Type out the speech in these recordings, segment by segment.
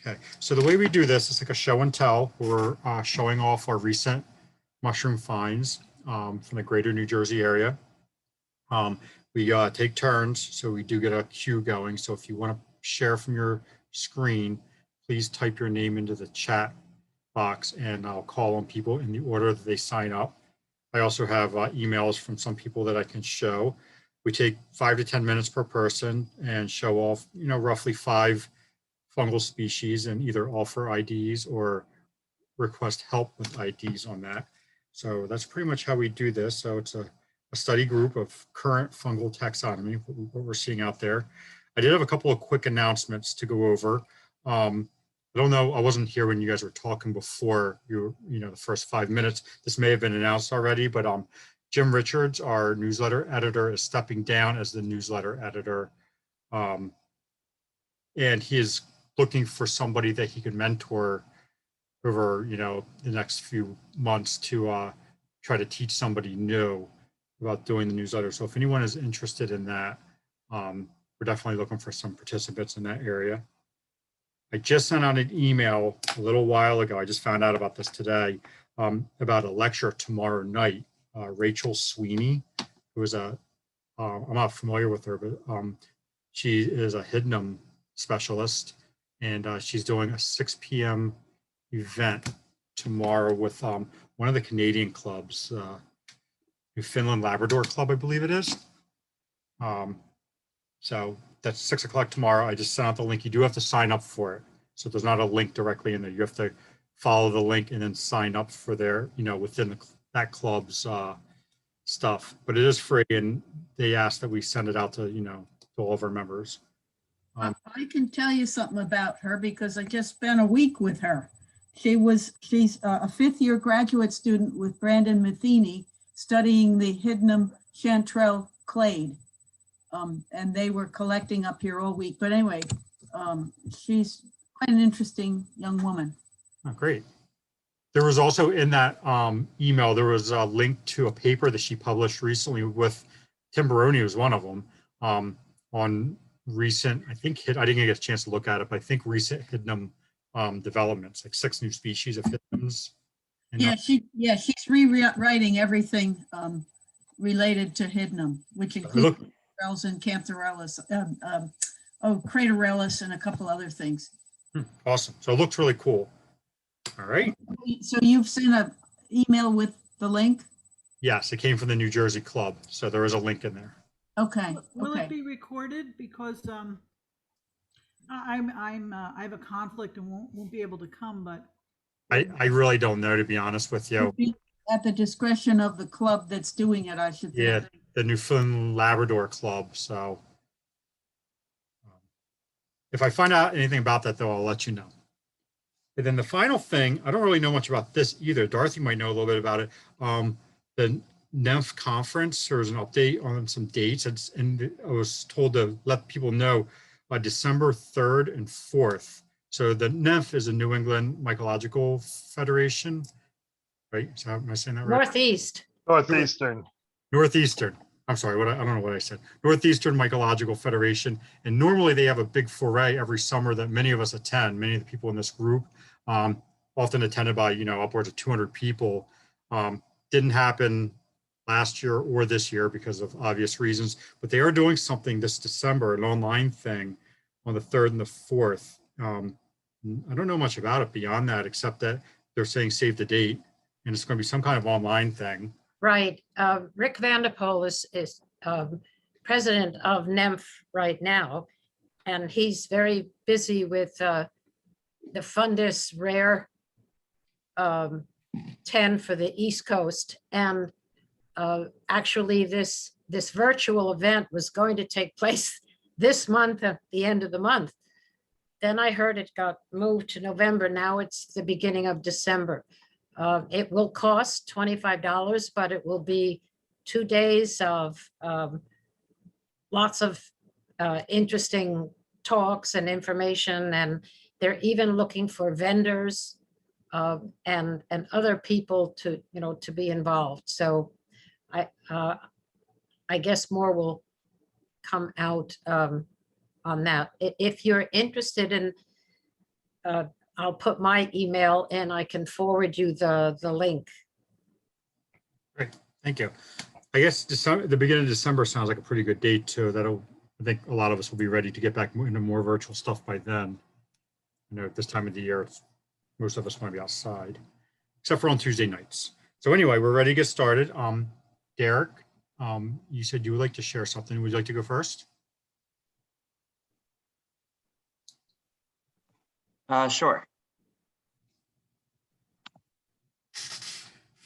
Okay, so the way we do this is like a show and tell. We're showing off our recent mushroom finds from the greater New Jersey area. We take turns, so we do get a queue going. So if you want to share from your screen, please type your name into the chat box and I'll call on people in the order that they sign up. I also have emails from some people that I can show. We take 5 to 10 minutes per person and show off, roughly 5 fungal species and either offer IDs or request help with IDs on that. So that's pretty much how we do this. So it's a study group of current fungal taxonomy, what we're seeing out there. I did have a couple of quick announcements to go over. I don't know, I wasn't here when you guys were talking before the first 5 minutes. This may have been announced already, but Jim Richards, our newsletter editor, is stepping down as the newsletter editor. And he is looking for somebody that he can mentor over, the next few months to try to teach somebody new about doing the newsletter. So if anyone is interested in that, we're definitely looking for some participants in that area. I just sent out an email a little while ago. I just found out about this today about a lecture tomorrow night. Rachel Sweeney, who is I'm not familiar with her, but she is a Hidnum specialist, and she's doing a 6 p.m. event tomorrow with one of the Canadian clubs, Newfoundland Labrador Club, I believe it is. So that's 6 o'clock tomorrow. I just sent out the link. You do have to sign up for it. So there's not a link directly in there. You have to follow the link and then sign up for their, within that club's stuff. But it is free, and they asked that we send it out to, to all of our members. I can tell you something about her because I just spent a week with her. She's a 5th-year graduate student with Brandon Matheny studying the Hidnum chanterelle clade. And they were collecting up here all week. But anyway, she's quite an interesting young woman. Oh, great. There was also in that email, there was a link to a paper that she published recently with Tim Baroni, was one of them, on recent, I didn't get a chance to look at it, but I think recent Hidnum developments, like 6 new species of Hidnums. Yeah, she's rewriting everything related to Hidnum, which includes and Cantharellus, Craterellus, and a couple other things. Awesome. So it looks really cool. All right. So you've sent an email with the link? Yes, it came from the New Jersey Club. So there is a link in there. Okay. Will it be recorded? Because I have a conflict and won't be able to come, but I really don't know, to be honest with you. At the discretion of the club that's doing it, I should think. Yeah, the Newfoundland Labrador Club. So if I find out anything about that, though, I'll let you know. And then the final thing, I don't really know much about this either. Dorothy might know a little bit about it. The NEMF conference, there was an update on some dates, and I was told to let people know by December 3rd and 4th. So the NEMF is a New England Mycological Federation, right? So am I saying that right? Northeastern. I'm sorry, I don't know what I said. Northeastern Mycological Federation. And normally they have a big foray every summer that many of us attend, many of the people in this group, often attended by, upwards of 200 people. Didn't happen last year or this year because of obvious reasons, but they are doing something this December, an online thing on the 3rd and the 4th. I don't know much about it beyond that, except that they're saying save the date, and it's going to be some kind of online thing. Right. Rick Vanderpool is president of NEMF right now, and he's very busy with the Fundus Rare 10 for the East Coast. And actually this virtual event was going to take place this month at the end of the month. Then I heard it got moved to November. Now it's the beginning of December. It will cost $25, but it will be 2 days of lots of interesting talks and information. And they're even looking for vendors and other people to, to be involved. So I guess more will come out on that. If you're interested in I'll put my email and I can forward you the link. Great, thank you. I guess December, the beginning of December sounds like a pretty good date too. I think a lot of us will be ready to get back into more virtual stuff by then. You know, at this time of the year, most of us want to be outside, except for on Tuesday nights. So anyway, we're ready to get started. Derek, you said you would like to share something. Would you like to go first? Sure.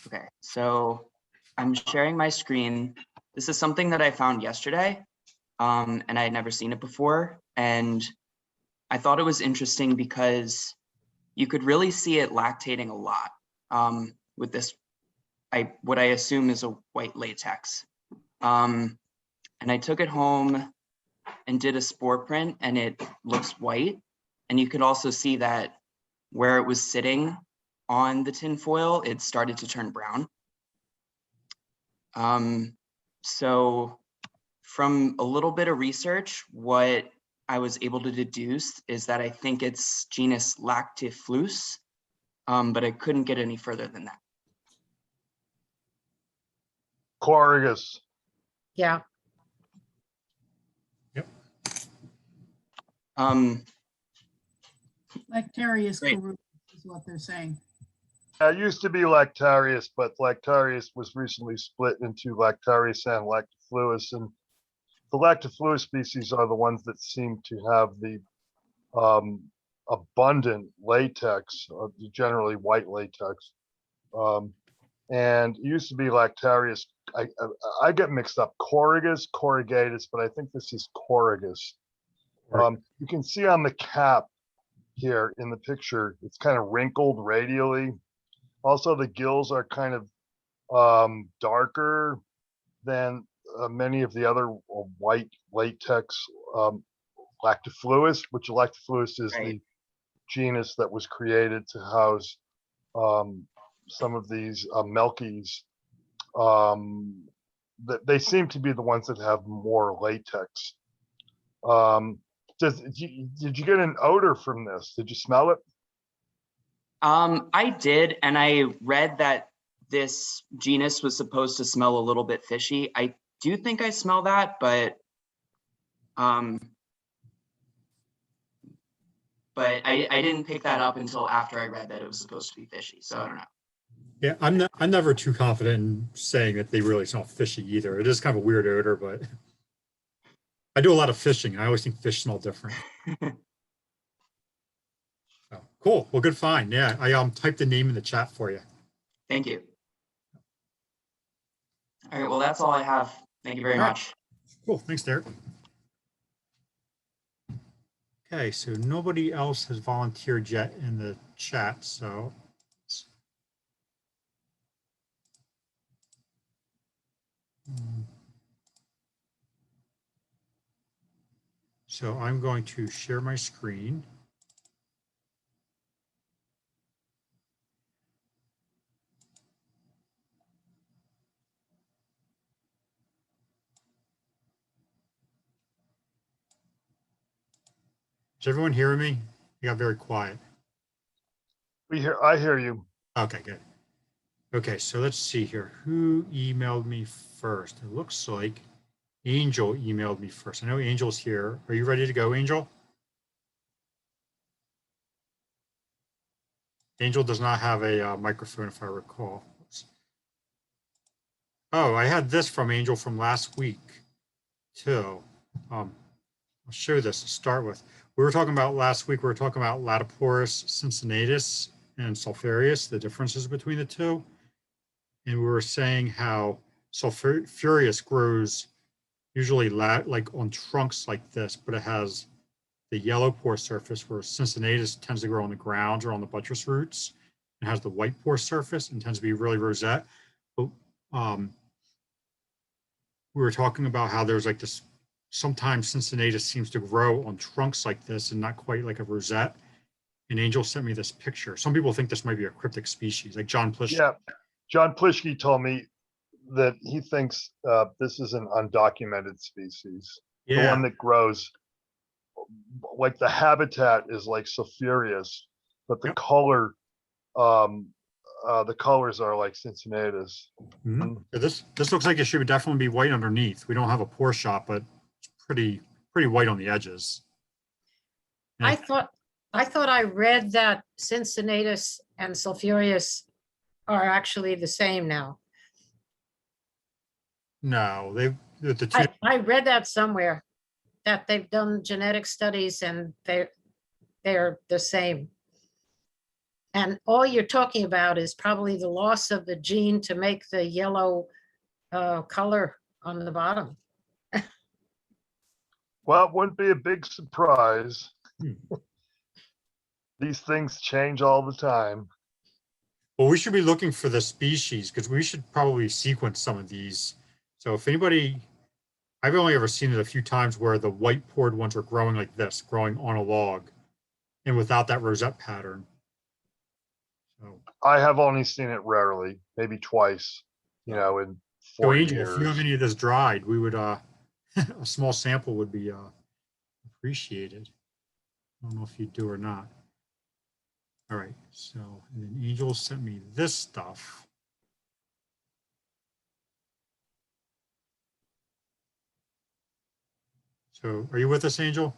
Okay, so I'm sharing my screen. This is something that I found yesterday, and I had never seen it before. And I thought it was interesting because you could really see it lactating a lot with this, what I assume is a white latex. And I took it home and did a spore print, and it looks white. And you could also see that where it was sitting on the tin foil, it started to turn brown. So from a little bit of research, what I was able to deduce is that I think it's genus Lactifluus, but I couldn't get any further than that. Corrigus. Yeah, Lactarius Great. carucus is what they're saying. It used to be Lactarius, but Lactarius was recently split into Lactarius and Lactifluus. And the Lactifluus species are the ones that seem to have the abundant latex, generally white latex. And it used to be Lactarius. I get mixed up, Corrigus, Corrugatus, but I think this is Corrigus. You can see on the cap here in the picture, it's kind of wrinkled radially. Also, the gills are kind of darker than many of the other white latex Lactifluus, which Lactifluus is Right. the genus that was created to house some of these Melkies. That they seem to be the ones that have more latex. Did you get an odor from this? Did you smell it? I did, and I read that this genus was supposed to smell a little bit fishy. I do think I smell that, but I didn't pick that up until after I read that it was supposed to be fishy. So I don't know. Yeah, I'm never too confident in saying that they really smell fishy either. It is kind of a weird odor, but I do a lot of fishing. I always think fish smell different. Oh, cool. Well, good find. Yeah, I typed the name in the chat for you. Thank you. All right, well, that's all I have. Thank you very All right. much. Cool. Thanks, Derek. Okay, so nobody else has volunteered yet in the chat, so. So I'm going to share my screen. Is everyone hearing me? You got very quiet. I hear you. Okay, good. Okay, so let's see here. Who emailed me first? It looks like Angel emailed me first. I know Angel's here. Are you ready to go, Angel? Angel does not have a microphone, if I recall. Oh, I had this from Angel from last week, too. I'll show this to start with. We were talking about last week, we were talking about Latoporus cincinnatus and sulphurius, the differences between the two. And we were saying how sulphurius grows usually like on trunks like this, but it has the yellow pore surface, where cincinnatus tends to grow on the ground or on the buttress roots. It has the white pore surface and tends to be really rosette. But we were talking about how there's like this, sometimes cincinnatus seems to grow on trunks like this and not quite like a rosette. And Angel sent me this picture. Some people think this might be a cryptic species, like John Plish. Yeah, John Plishke told me that he thinks this is an undocumented species. The one Yeah, that grows like the habitat is like sulphureous, but the Yep. color, the colors are like cincinnatus. Mhm. So this looks like it should definitely be white underneath. We don't have a pour shot, but it's pretty white on the edges. And I thought I read that Cincinnatus and sulphureous are actually the same now. no, the two. I read that somewhere, that they've done genetic studies and they're the same. And all you're talking about is probably the loss of the gene to make the yellow color on the bottom. Well, it wouldn't be a big surprise. Hmm. These things change all the time. Well, we should be looking for the species because we should probably sequence some of these. So if anybody, I've only ever seen it a few times where the white poured ones are growing like this, growing on a log and without that rosette pattern. So, I have only seen it rarely, maybe twice, you know, in so 40 Angel, if you have years. any of this dried, we would, a small sample would be appreciated. I don't know if you do or not. All right, so, and then Angel sent me this stuff. So are you with us, Angel?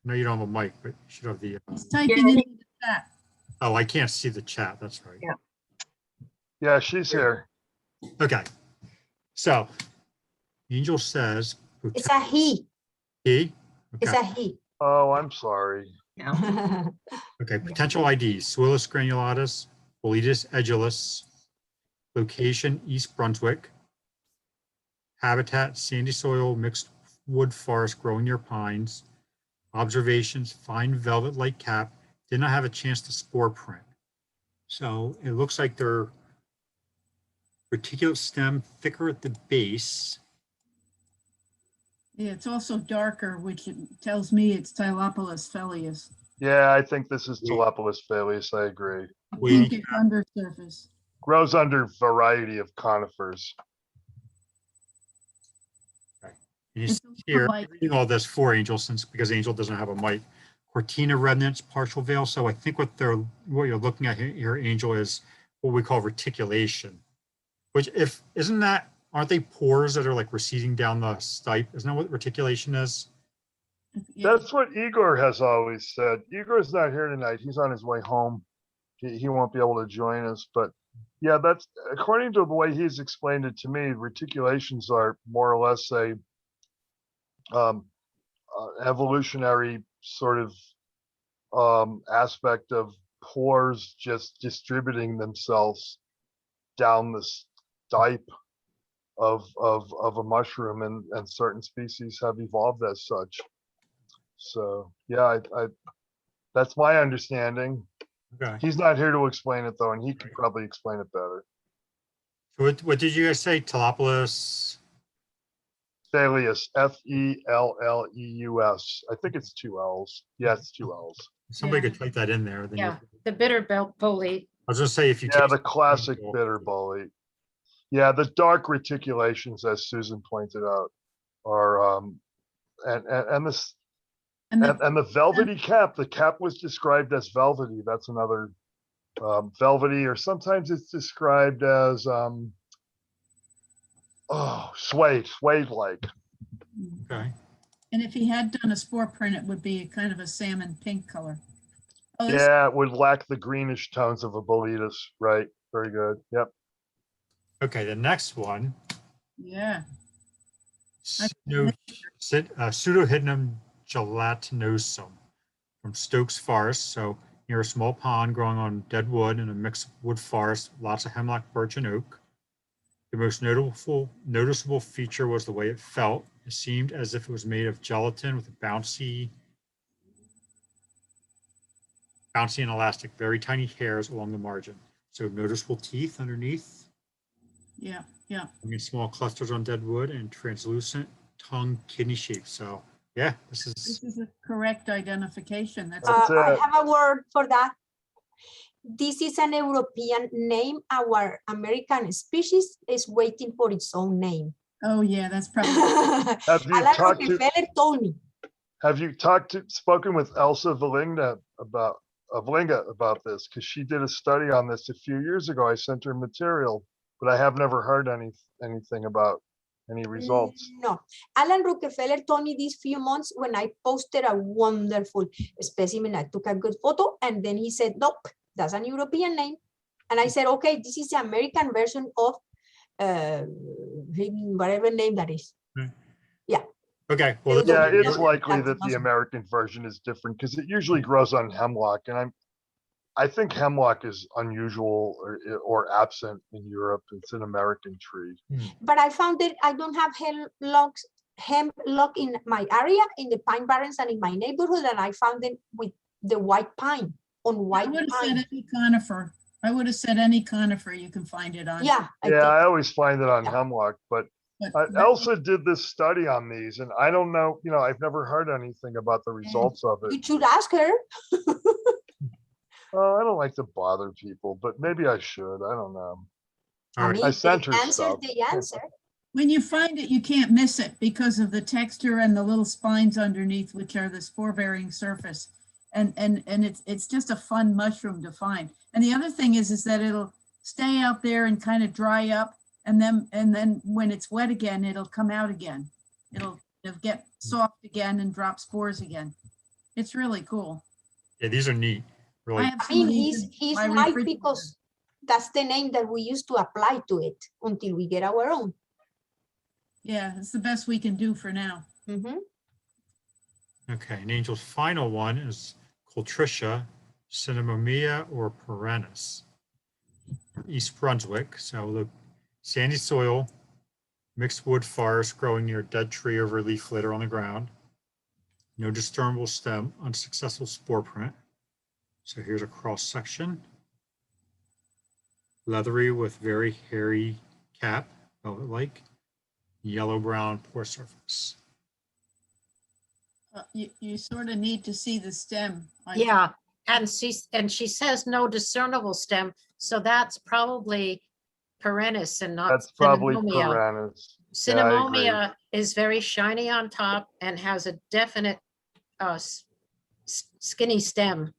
No, you don't have a mic, but you should have the, He's typing into the chat. oh, I can't see the chat. That's right. Yeah. Yeah, she's here. Okay. So Angel says. It's a he. He? It's Okay. a he. Oh, I'm sorry. Okay. Potential IDs: Suillus granulatus, Boletus edulis, location East Brunswick, habitat sandy soil, mixed wood forest growing near pines, observations fine velvet-like cap. Did not have a chance to spore print. So it looks like they're reticulate stem, thicker at the base. Yeah, it's also darker, which tells me it's Tylopolis phelleus. Yeah, I think this is Telepolis phalleus. I agree. Pinkish undersurface. Grows under variety of conifers. And you It's see a little here, like- reading all this for Angel, since because Angel doesn't have a mic. Cortina remnants, partial veil. So I think what you're looking at here, Angel, is what we call reticulation. Which aren't they pores that are like receding down the stipe? Isn't that what reticulation is? Yeah, That's what Igor has always said. Igor's not here tonight. He's on his way home. He won't be able to join us, but yeah, that's according to the way he's explained it to me. Reticulations are more or less a evolutionary sort of aspect of pores just distributing themselves down the stipe of a mushroom, and certain species have evolved as such. So yeah, I that's my understanding. Okay. He's not here to explain it though, and he could probably explain it better. So what did you guys say? Telepolis? Phalleus, Felleus. I think it's 2 L's. Yeah, it's 2 L's. Somebody Yeah. could type that in there. Then Yeah, the bitter belt bolete. I was gonna say if you Yeah, take the classic bitter bolete. Yeah, the dark reticulations, as Susan pointed out, are and this and the, and the velvety cap. The cap was described as velvety. That's another velvety, or sometimes it's described as suede like. Okay. and if he had done a spore print, it would be kind of a salmon pink color. Oh, this- Yeah, it would lack the greenish tones of a boletus. Right. Very good. Yep. Okay, the next one. yeah. Pseudohydnum gelatinosum from Stokes Forest. So near a small pond growing on dead wood in a mixed wood forest, lots of hemlock, birch, and oak. The most noticeable feature was the way it felt. It seemed as if it was made of gelatin with a bouncy and elastic, very tiny hairs along the margin. So noticeable teeth underneath. Yeah, yeah. I mean, small clusters on dead wood and translucent tongue kidney shape. So yeah, this is This is a correct identification. That's That's I it. have a word for that. This is an European name. Our American species is waiting for its own name. Oh, yeah, that's probably, Have you Alan talked to, Rockefeller told me. have you spoken with Elsa Valinga about this? Because she did a study on this a few years ago. I sent her material, but I have never heard anything about any results. No, Alan Rockefeller told me these few months when I posted a wonderful specimen. I took a good photo, and then he said, nope, that's an European name. And I said, okay, this is the American version of whatever name that is. Okay, well, this- Yeah, Yeah, it's likely that the that's awesome. American version is different because it usually grows on hemlock, and I think hemlock is unusual or absent in Europe. It's an American tree. But I found that I don't have hemlock in my area, in the pine barrens and in my neighborhood, and I found them with the white pine on I white would have said pine. any conifer. I would have said any conifer you can find it on. Yeah, I Yeah, think. I always find it on Yeah. hemlock, but But Elsa did this study on these, and I don't know, I've never heard anything about the results of it. You should ask her. Oh, I don't like to bother people, but maybe I should. I don't know. all right. I sent her The answer, stuff. the answer. when you find it, you can't miss it because of the texture and the little spines underneath, which are the spore-bearing surface. And it's just a fun mushroom to find. And the other thing is that it'll stay out there and kind of dry up. And then when it's wet again, it'll come out again. It'll get soft again and drop spores again. It's really cool. Yeah, these are neat, I really. have I some mean, of he's these in my white refrigerator. because that's the name that we used to apply to it until we get our own. Yeah, it's the best we can do for now. Mhm. Okay, and Angel's final one is Coltricia cinnamomea or perennis. East Brunswick. So the sandy soil, mixed wood forest growing near a dead tree over leaf litter on the ground. No discernible stem, unsuccessful spore print. So here's a cross section. Leathery with very hairy cap, velvet-like, yellow-brown pore surface. You sort of need to see the stem. Yeah, and she says no discernible stem, so that's probably perennis and not That's probably cinnamomea. perennis. Yeah, I agree. Cinnamomea is very shiny on top and has a definite skinny stem.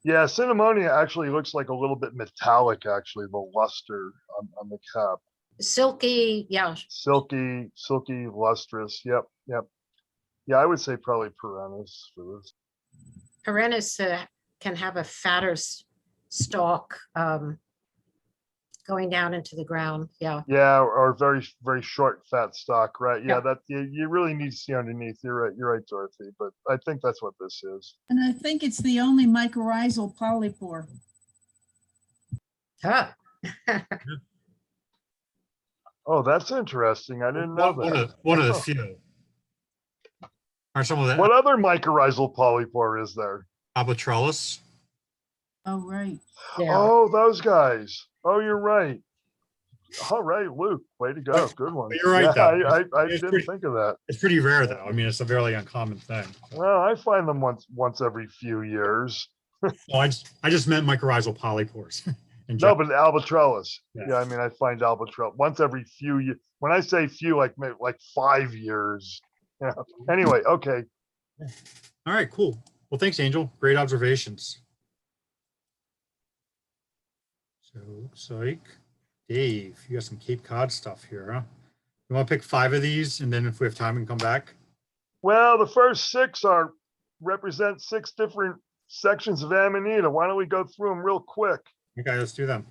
Yeah, cinnamonia actually looks like a little bit metallic, actually, the luster on the cap. Silky, yeah, Silky, lustrous. Yep. Yeah, I would say probably perennis for this. perennis can have a fatter stalk going down into the ground. Yeah. Yeah, or very, very short, fat stalk, right? Yeah, Yeah. that you really need to see underneath. You're right, Dorothy. But I think that's what this is. And I think it's the only mycorrhizal polypore. Huh. Oh, that's interesting. I didn't know that. One of the few. Are some of the What other mycorrhizal polypore is there? Abatrellus? Oh, right. Yeah. Oh, those guys. Oh, you're right. All right, Luke. Way to go. Good one. You're right, Yeah, though. I It's didn't pretty- think of that. It's pretty rare, though. I mean, it's a fairly uncommon thing. Well, I find them once every few years. Well, I just meant mycorrhizal polypores. in No, general. but albatrellus. Yeah. Yeah, I mean, I find albatrellus once every few years. When I say few, like maybe like 5 years. Yeah. Anyway, okay. All right, cool. Well, thanks, Angel. Great observations. So it looks like, Dave, you got some Cape Cod stuff here, huh? You want to pick 5 of these, and then if we have time, we can come back? Well, the first 6 represent 6 different sections of Amanita. Why don't we go through them real quick? Okay, let's do them.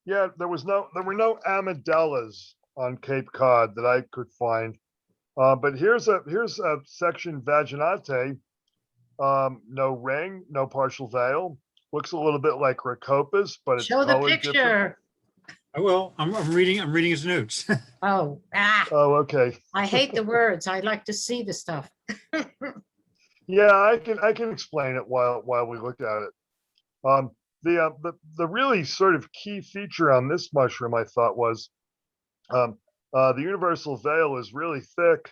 Yeah, there were no Amadellas on Cape Cod that I could find. But here's a section Vaginate. No ring, no partial veil. Looks a little bit like Rhacopus, but it's Show the colored different. picture. I will. I'm reading his notes. Oh, Oh, okay. I hate the words. I like to see the stuff. Yeah, I can explain it while we look at it. The really sort of key feature on this mushroom, I thought, was the universal veil is really thick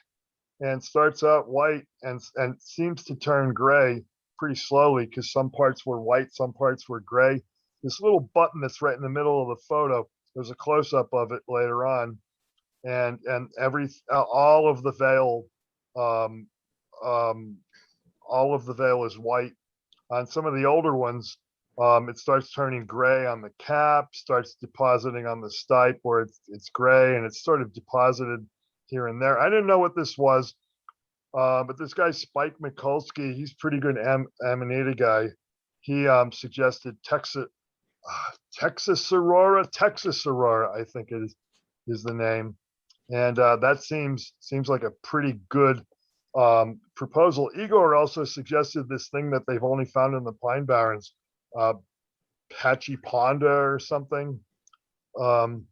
and starts out white and seems to turn gray pretty slowly because some parts were white, some parts were gray. This little button that's right in the middle of the photo There's a close-up of it later on, and all of the veil, um, all of the veil is white. On some of the older ones, it starts turning gray on the cap, starts depositing on the stipe where it's gray, and it's sort of deposited here and there. I didn't know what this was, but this guy Spike Mikulski, he's pretty good Amanita guy. He suggested Texas Aurora, I think it is the name, and that seems like a pretty good proposal. Igor also suggested this thing that they've only found in the Pine Barrens, Pachyponda or something. And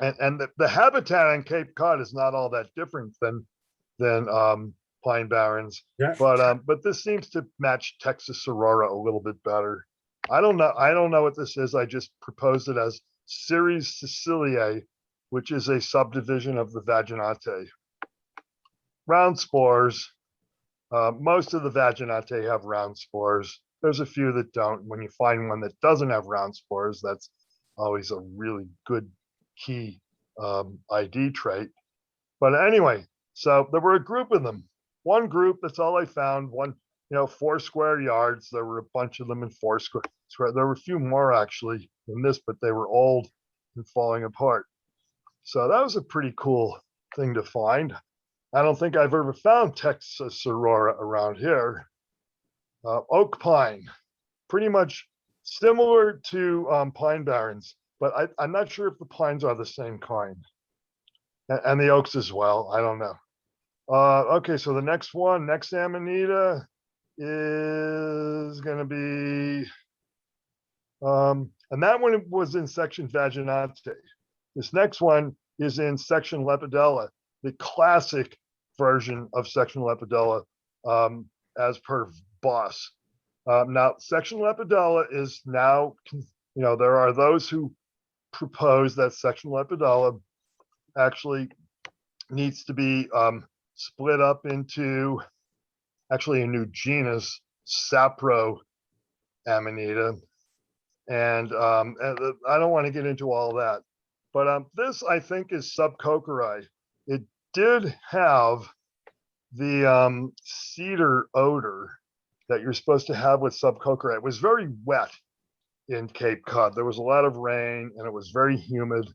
the habitat on Cape Cod is not all that different than Pine Barrens, Yeah. but this seems to match Texas Aurora a little bit better. I don't know what this is. I just proposed it as Ceres siciliae, which is a subdivision of the Vaginate. Round spores. Most of the Vaginate have round spores. There's a few that don't. When you find one that doesn't have round spores, that's always a really good key ID trait. But anyway, so there were a group of them. One group, that's all I found. 4 square yards. There were a bunch of them in 4 square. There were a few more actually than this, but they were old and falling apart. So that was a pretty cool thing to find. I don't think I've ever found Texas Aurora around here. Oak pine, pretty much similar to Pine Barrens, but I'm not sure if the pines are the same kind. And the oaks as well, I don't know. Okay, so the next Amanita is gonna be, and that one was in section Vaginate. This next one is in section Lepidella, the classic version of section Lepidella, as per Boss. Now, section Lepidella is now, there are those who propose that section Lepidella actually needs to be split up into actually a new genus, Sapro Amanita. And I don't want to get into all that, but this I think is Subcocherae. It did have the cedar odor that you're supposed to have with Subcocherae. It was very wet in Cape Cod. There was a lot of rain and it was very humid.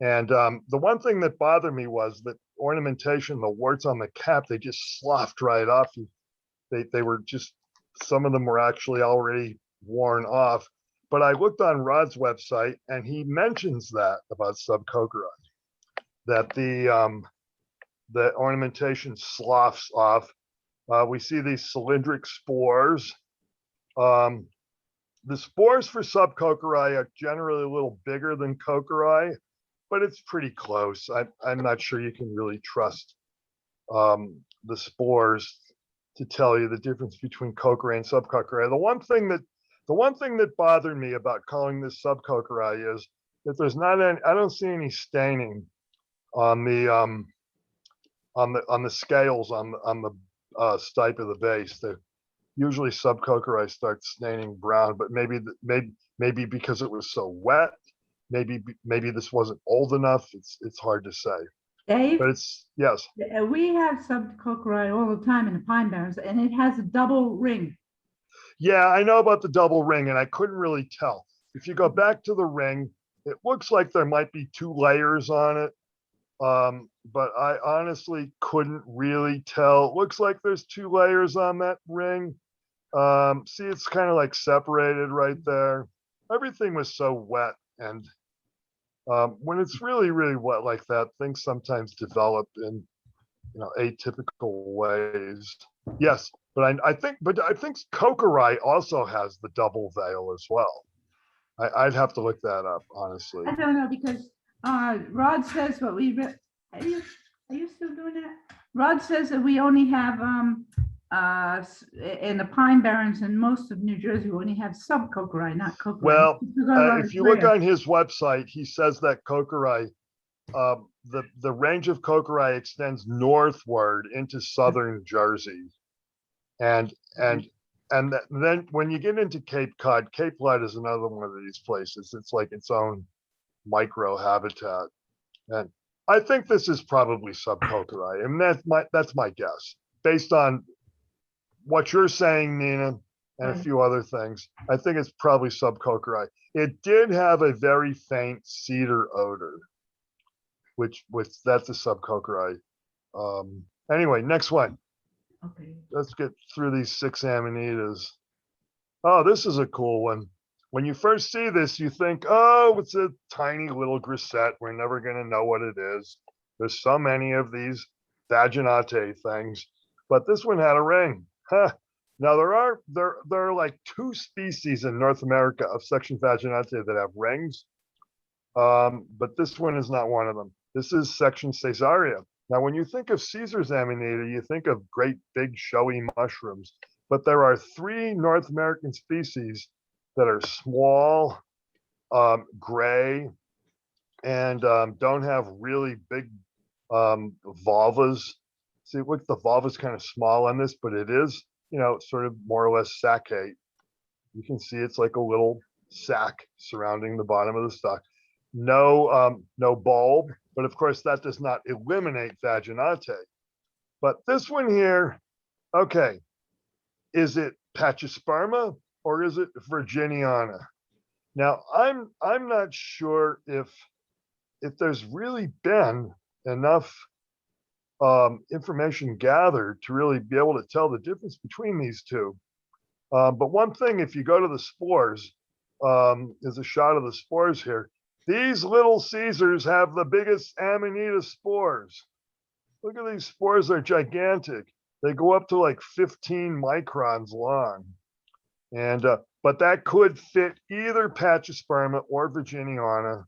And the one thing that bothered me was that ornamentation, the warts on the cap, they just sloughed right off. They were just, some of them were actually already worn off. But I looked on Rod's website and he mentions that about Subcocherae, that the ornamentation sloughs off. We see these cylindric spores. The spores for Subcocherae are generally a little bigger than Cocherae, but it's pretty close. I'm not sure you can really trust the spores to tell you the difference between Cocherae and Subcocherae. The one thing that bothered me about calling this Subcocherae is that there's not any, I don't see any staining on the scales on the stipe of the base. Usually Subcocherae starts staining brown, but maybe because it was so wet, maybe this wasn't old enough. It's hard to say. Dave, But yes. we have Subcocherae all the time in the Pine Barrens, and it has a double ring. Yeah, I know about the double ring, and I couldn't really tell. If you go back to the ring, it looks like there might be 2 layers on it. But I honestly couldn't really tell. It looks like there's 2 layers on that ring. See, it's kind of like separated right there. Everything was so wet, and when it's really, really wet like that, things sometimes develop in atypical ways. Yes, but I think Cocherae also has the double veil as well. I'd have to look that up, honestly. I don't know, because Rod says what we read. Are you still doing that? Rod says that we only have in the Pine Barrens and most of New Jersey, we only have Subcocherae, not Cocherae. Well, if you look on his website, he says that Cocherae, the range of Cocherae extends northward into southern Jersey, and then when you get into Cape Cod, Cape Cod is another one of these places. It's like its own microhabitat. And I think this is probably subcoceri. I mean, that's my guess based on what you're saying, Nina, and a Right. few other things. I think it's probably subcoceri. It did have a very faint cedar odor, which that's a subcoceri. Anyway, next one. Okay. Let's get through these 6 amanitas. Oh, this is a cool one. When you first see this, you think, oh, it's a tiny little grisette. We're never going to know what it is. There's so many of these vaginate things, but this one had a ring. Huh. Now there are like 2 species in North America of section vaginate that have rings, but this one is not one of them. This is section caesarea. Now, when you think of Caesar's amanita, you think of great big showy mushrooms, but there are 3 North American species that are small, gray, and don't have really big vulvas. See, look, the vulva's kind of small on this, but it is, sort of more or less saccate. You can see it's like a little sac surrounding the bottom of the stalk. No bulb, but of course that does not eliminate vaginate. But this one here, okay, is it Pachysperma or is it Virginiana? Now I'm not sure if there's really been enough information gathered to really be able to tell the difference between these two. But one thing, if you go to the spores, is a shot of the spores here. These little Caesars have the biggest amanita spores. Look at these spores, they're gigantic. They go up to like 15 microns long. And but that could fit either Pachysperma or Virginiana.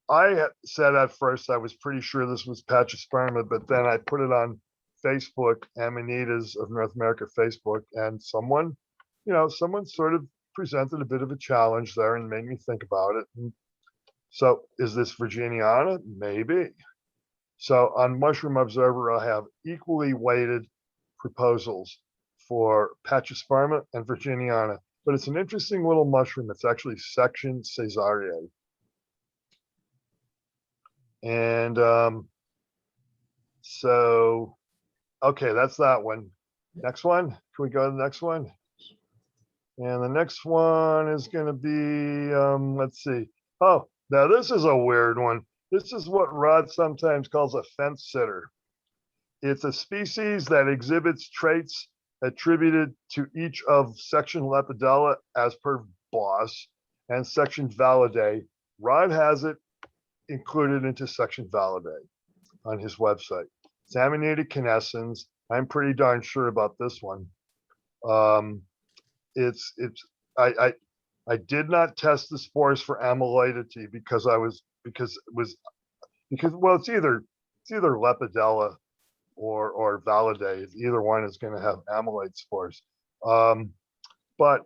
I said at first I was pretty sure this was Pachysperma, but then I put it on Facebook, Amanitas of North America Facebook, and someone sort of presented a bit of a challenge there and made me think about it. And so is this Virginiana? Maybe. So on Mushroom Observer, I have equally weighted proposals for Pachysperma and Virginiana, but it's an interesting little mushroom. It's actually section caesariae. And so, okay, that's that one. Next one, can we go to the next one? And the next one is going to be, let's see. Oh, now this is a weird one. This is what Rod sometimes calls a fence sitter. It's a species that exhibits traits attributed to each of section Lepidella as per Boss and section Validae. Rod has it included into section Validae on his website. It's Amanita canescens. I'm pretty darn sure about this one. I did not test the spores for amyloidity because it's either Lepidella or Validae. Either one is going to have amyloid spores. But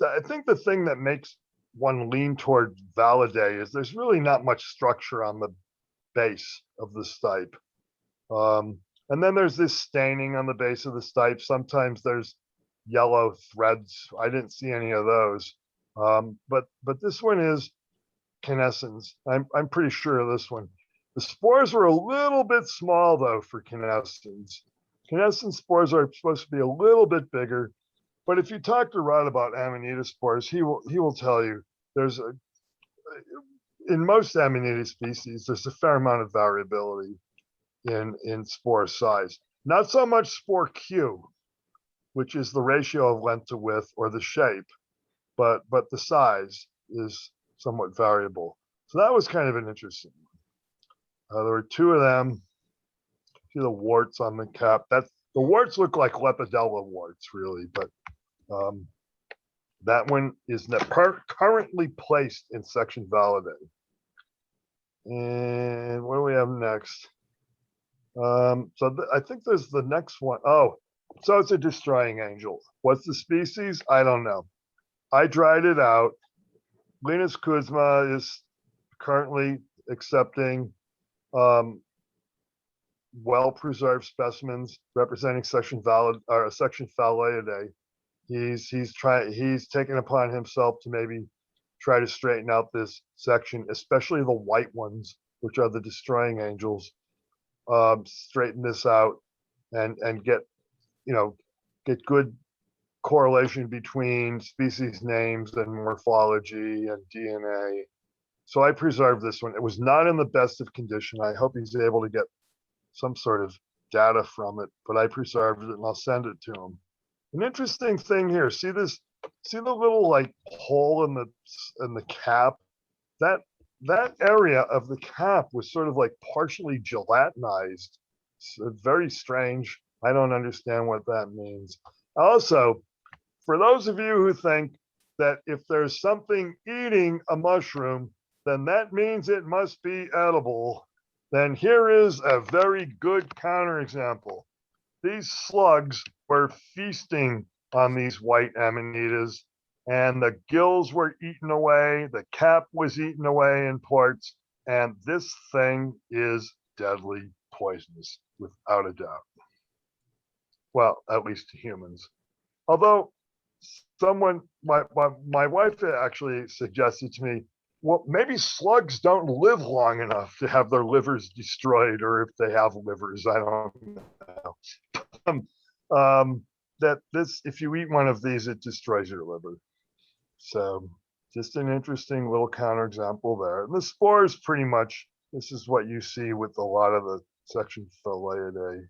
I think the thing that makes one lean toward Validae is there's really not much structure on the base of the stipe. And then there's this staining on the base of the stipe. Sometimes there's yellow threads. I didn't see any of those. But this one is canescens. I'm pretty sure of this one. The spores are a little bit small though for canescens. Canescens spores are supposed to be a little bit bigger. But if you talk to Rod about Amanita spores, he will tell you in most Amanita species, there's a fair amount of variability in spore size. Not so much spore Q, which is the ratio of length to width or the shape, but the size is somewhat variable. So that was kind of an interesting one. There were 2 of them. See the warts on the cap. The warts look like Lepidella warts, really, but that one is currently placed in section Validae. And what do we have next? I think there's the next one. Oh, so it's a destroying angel. What's the species? I don't know. I dried it out. Linus Kuzma is currently accepting well-preserved specimens representing section Phallidae. He's taken upon himself to maybe try to straighten out this section, especially the white ones, which are the destroying angels. Straighten this out and get, get good correlation between species names and morphology and DNA. So I preserved this one. It was not in the best of condition. I hope he's able to get some sort of data from it, but I preserved it and I'll send it to him. An interesting thing here, see the little like hole in the cap? That area of the cap was sort of like partially gelatinized. So very strange. I don't understand what that means. Also, for those of you who think that if there's something eating a mushroom, then that means it must be edible, then here is a very good counterexample. These slugs were feasting on these white amanitas, and the gills were eaten away, the cap was eaten away in parts, and this thing is deadly poisonous, without a doubt. Well, at least to humans. Although my wife actually suggested to me, well, maybe slugs don't live long enough to have their livers destroyed, or if they have livers, I don't know. That if you eat one of these, it destroys your liver. So just an interesting little counterexample there. And the spores, pretty much, this is what you see with a lot of the section Phylliidae,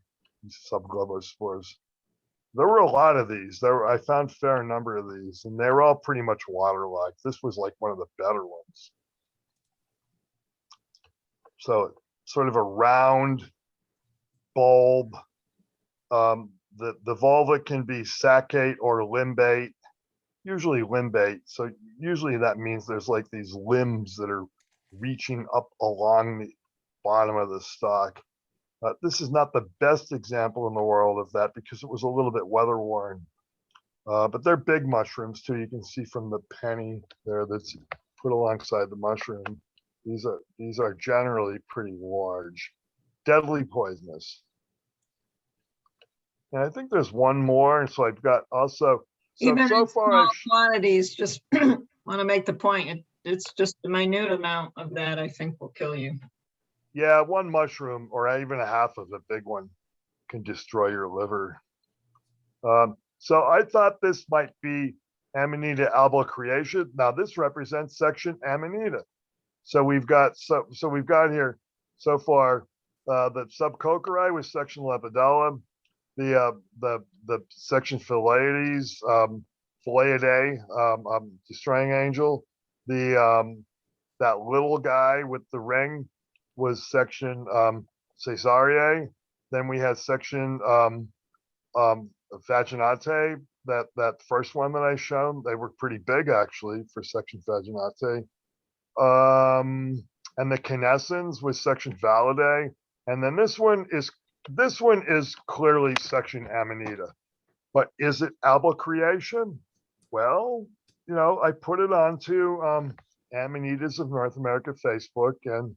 subglobospores. There were a lot of these. I found a fair number of these, and they were all pretty much waterlogged. This was like one of the better ones. So sort of a round bulb. The vulva can be saccate or limbate, usually limbate. So usually that means there's like these limbs that are reaching up along the bottom of the stalk. This is not the best example in the world of that because it was a little bit weather worn. But they're big mushrooms too. You can see from the penny there that's put alongside the mushroom. These are generally pretty large, deadly poisonous. And I think there's one more. So I've got also, Even so in far, small quantities, just want to make the point. It's just a minute amount of that I think will kill you. yeah, one mushroom or even a half of a big one can destroy your liver. So I thought this might be Amanita albocreata. Now this represents section Amanita. So we've got we've got here so far the subcocherae with section Lepidella, the section Phylliides, Phylliidae, destroying angel, that little guy with the ring was section Caesariae. Then we had section Vaginate, that first one that I shown. They were pretty big actually for section Vaginate. And the Canescens was section Validae. And then this one is clearly section Amanita. But is it albocreation? Well, I put it onto Amanitas of North America Facebook, and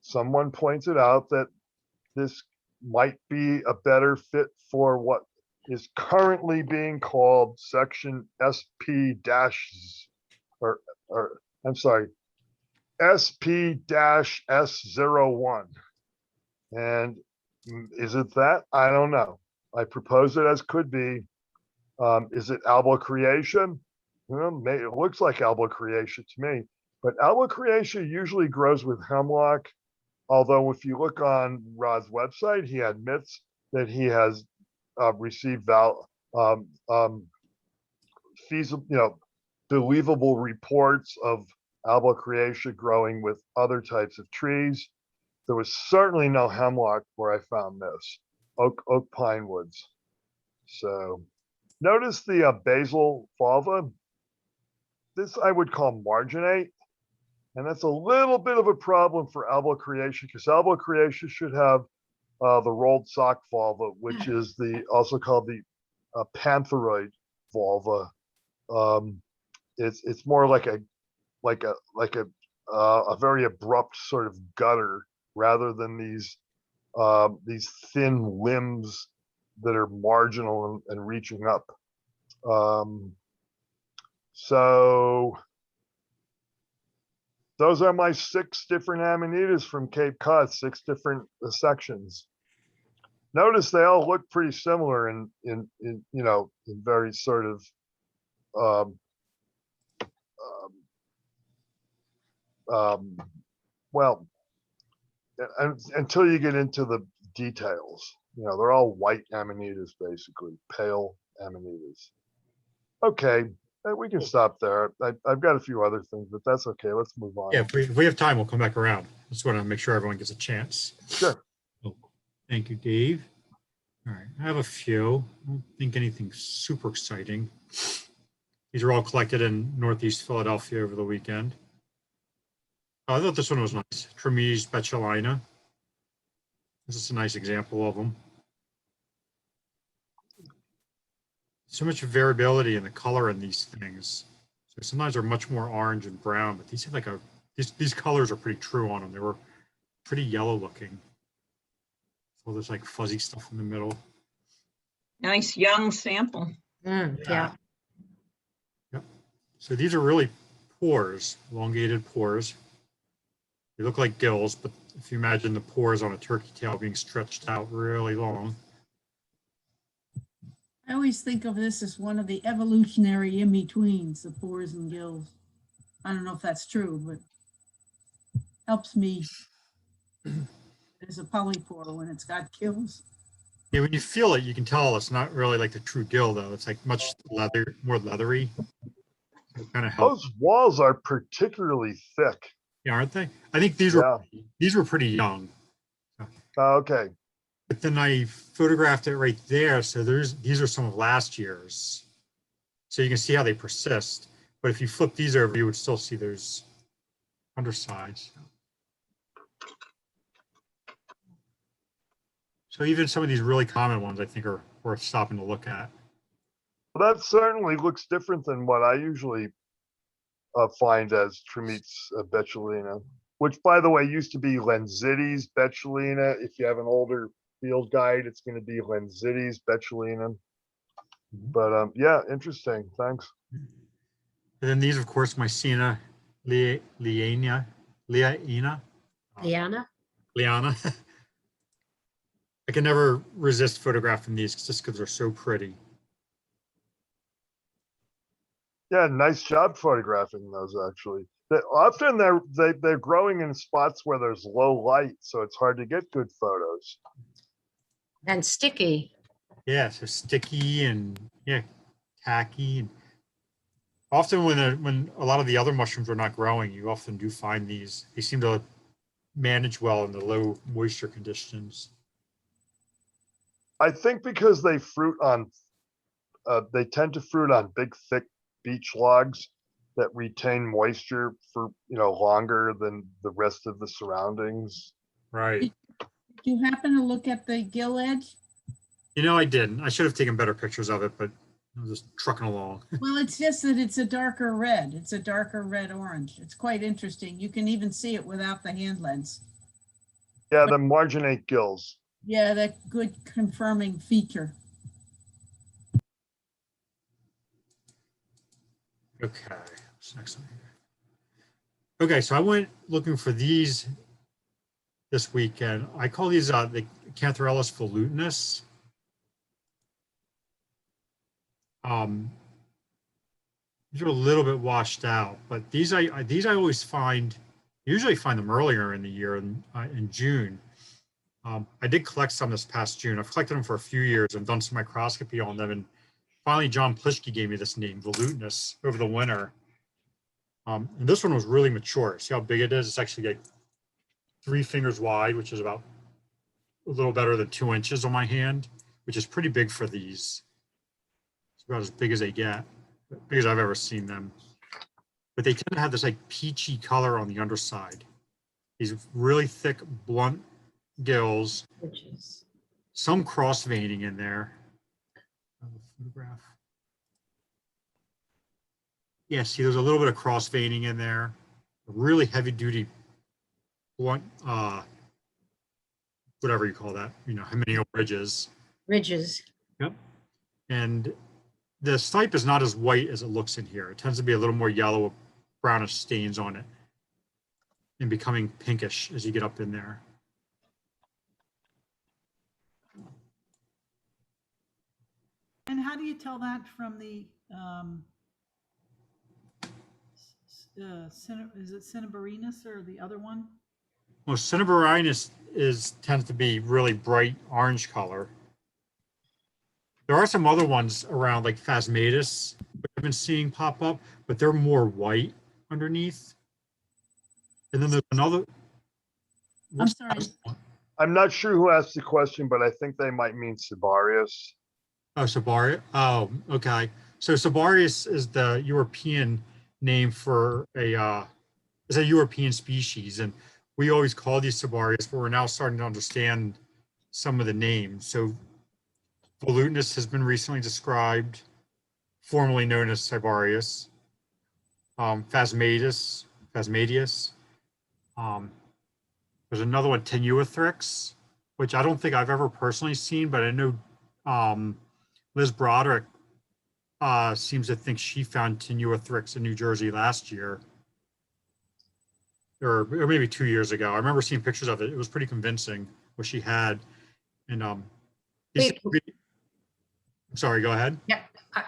someone pointed out that this might be a better fit for what is currently being called section SP- or I'm sorry, SP-S01. And is it that? I don't know. I propose it as could be. Is it albocreation? Well, it looks like albocreation to me, but albocreation usually grows with hemlock. Although if you look on Rod's website, he admits that he has received feasible, believable reports of albocreation growing with other types of trees. There was certainly no hemlock where I found this, oak pine woods. So notice the basal vulva. This I would call marginate. And that's a little bit of a problem for albocreation because albocreation should have the rolled sock vulva, which is also called the pantheroid vulva. It's more like a very abrupt sort of gutter rather than these thin limbs that are marginal and reaching up. So Those are my 6 different amanitas from Cape Cod, 6 different sections. Notice they all look pretty similar in very sort of um, well, until you get into the details, they're all white amanitas, basically pale amanitas. Okay, we can stop there. I've got a few other things, but that's okay. Let's move on. Yeah, if we have time, we'll come back around. Just want to make sure everyone gets a chance. Sure. Oh, thank you, Dave. All right, I have a few. I don't think anything super exciting. These are all collected in Northeast Philadelphia over the weekend. I thought this one was nice. Tremese betulina. This is a nice example of them. So much variability in the color in these things. So sometimes they're much more orange and brown, but these have like these colors are pretty true on them. They were pretty yellow looking. So there's like fuzzy stuff in the middle. Nice young sample. Yeah. Yep. So these are really pores, elongated pores. They look like gills, but if you imagine the pores on a turkey tail being stretched out really long. I always think of this as one of the evolutionary in-betweens, the pores and gills. I don't know if that's true, but helps me as a polypore when it's got gills. Yeah, when you feel it, you can tell it's not really like the true gill, though. It's like much more leathery. So it kind of helps. Those walls are particularly thick. Yeah, aren't they? I think these were pretty young. Okay. But then I photographed it right there. So these are some of last year's. So you can see how they persist. But if you flip these over, you would still see there's undersides. So even some of these really common ones, I think, are worth stopping to look at. Well, that certainly looks different than what I usually find as Tremese betulina, which, by the way, used to be Lenzites betulina. If you have an older field guide, it's going to be Lenzites betulina. But yeah, interesting. Thanks. And then these, of course, Mycena liana. Liana? I can never resist photographing these just because they're so pretty. Yeah, nice job photographing those. Actually, often they're growing in spots where there's low light, so it's hard to get good photos. And sticky. Yeah, so sticky and tacky. And often when a lot of the other mushrooms are not growing, you often do find these. They seem to manage well in the low moisture conditions. I think because they tend to fruit on big, thick beech logs that retain moisture for longer than the rest of the surroundings. Right. Did you happen to look at the gill edge? I didn't. I should have taken better pictures of it, but I was just trucking along. Well, it's just that it's a darker red. It's a darker red orange. It's quite interesting. You can even see it without the hand lens. Yeah, the marginate gills. Yeah, that good confirming feature. Okay, what's next one here? Okay, so I went looking for these this weekend. I call these the Cantharellus volutinus. These are a little bit washed out, but these I always usually find them earlier in the year in June. I did collect some this past June. I've collected them for a few years and done some microscopy on them, and finally John Plischke gave me this name, volutinus, over the winter. And this one was really mature. See how big it is? It's actually like 3 fingers wide, which is about a little better than 2 inches on my hand, which is pretty big for these. It's about as big as they get, as big as I've ever seen them. But they tend to have this like peachy color on the underside. These really thick, blunt gills, some cross veining in there. Photograph. Yeah, see, there's a little bit of cross veining in there. Really heavy duty blunt, whatever you call that, hymeneal ridges. Ridges. Yep. And the stipe is not as white as it looks in here. It tends to be a little more yellow, brownish stains on it. and becoming pinkish as you get up in there. And how do you tell that from the, is it Cinnaberinus or the other one? Well, Cinnaberinus tends to be really bright orange color. There are some other ones around like Phasmatus, which I've been seeing pop up, but they're more white underneath. And then there's another. I'm sorry. I'm not sure who asked the question, but I think they might mean Cibarius. Oh, Sabarius. Oh, okay. So Sabarius is the European name for is a European species, and we always call these Sabarius, but we're now starting to understand some of the names. So Volutinus has been recently described, formerly known as Cibarius. Phasmadius. There's another one, Tenuothrix, which I don't think I've ever personally seen, but I know Liz Broderick seems to think she found Tenuothrix in New Jersey last year, or maybe 2 years ago. I remember seeing pictures of it. It was pretty convincing what she had. And sorry, go ahead. Yeah,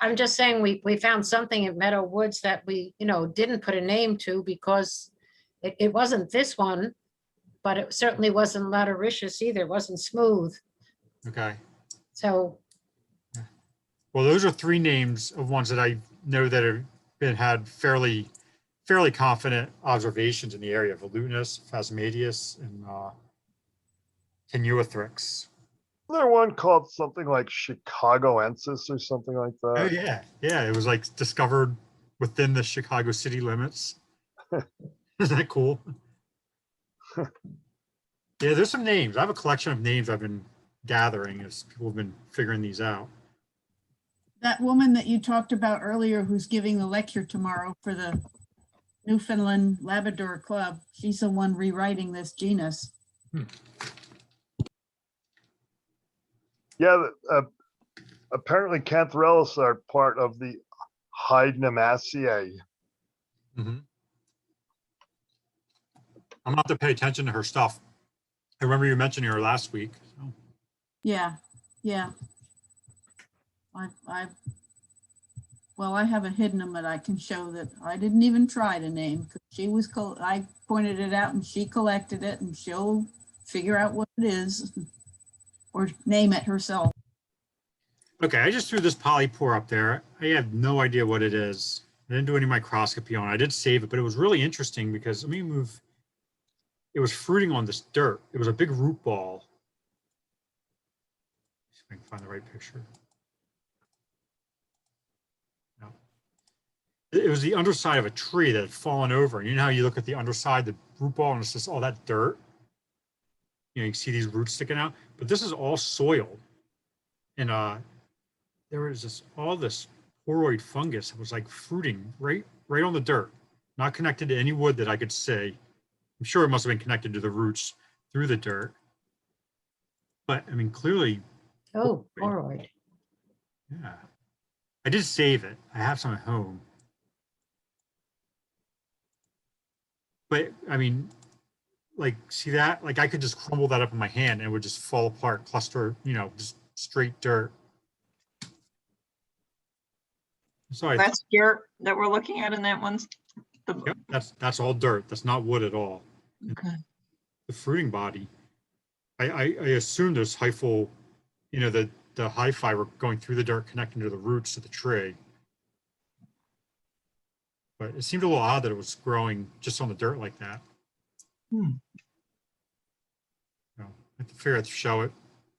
I'm just saying we found something at Meadow Woods that we, didn't put a name to because it wasn't this one, but it certainly wasn't Latericius either. It wasn't smooth. Okay. So, Well, those are three names of ones that I know that have had fairly confident observations in the area: Volutinus, Phasmadius, and Tenuothrix. Is there one called something like Chicagoensis or something like Oh that? yeah. It was like discovered within the Chicago city limits. Isn't that cool? Yeah, there's some names. I have a collection of names I've been gathering as people have been figuring these out. That woman that you talked about earlier who's giving the lecture tomorrow for the Newfoundland Labrador Club, she's the one rewriting this genus. Yeah, apparently Cantharellus are part of the Hypnemaceae. I'm gonna have to pay attention to her stuff. I remember you mentioning her last week. So. Yeah. I have a hidden that I can show that I didn't even try to name because I pointed it out and she collected it and she'll figure out what it is or name it herself. Okay, I just threw this polypore up there. I have no idea what it is. I didn't do any microscopy on it. I did save it, but it was really interesting because let me move. It was fruiting on this dirt. It was a big root ball. See if I can find the right picture. No. It was the underside of a tree that had fallen over. And you know how you look at the underside, the root ball, and it's just all that dirt? You can see these roots sticking out, but this is all soil. And there was all this poroid fungus that was like fruiting right on the dirt, not connected to any wood that I could see. I'm sure it must have been connected to the roots through the dirt. But I mean, clearly. oh, poroid. Yeah. I did save it. I have some at home. But I mean, like, see that? Like I could just crumble that up in my hand and it would just fall apart, cluster, just straight dirt. Sorry. That's dirt that we're looking at in that one. Yep, that's all dirt. That's not wood at all. Okay. The fruiting body. I assume there's hyphal, the hyphae were going through the dirt, connecting to the roots of the tree. But it seemed a little odd that it was growing just on the dirt like that. So I figure I'd show it.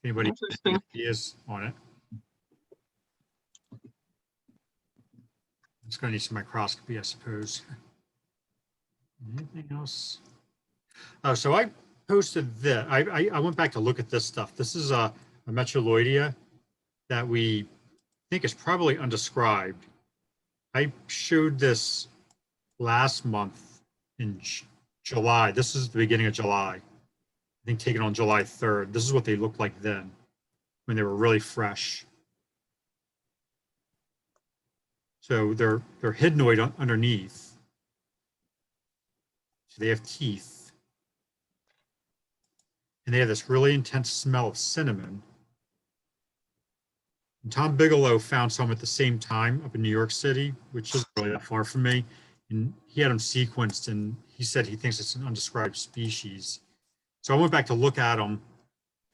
If anybody has any ideas on it. It's going to need some microscopy, I suppose. Anything else? Oh, so I posted this. I went back to look at this stuff. This is a Metroloidea that we think is probably undescribed. I showed this last month in July. This is the beginning of July. I think taken on July 3rd. This is what they looked like then when they were really fresh. So they're hydnoid underneath. So they have teeth. and they have this really intense smell of cinnamon. And Tom Bigelow found some at the same time up in New York City, which isn't really that far from me. And he had them sequenced, and he said he thinks it's an undescribed species. So I went back to look at them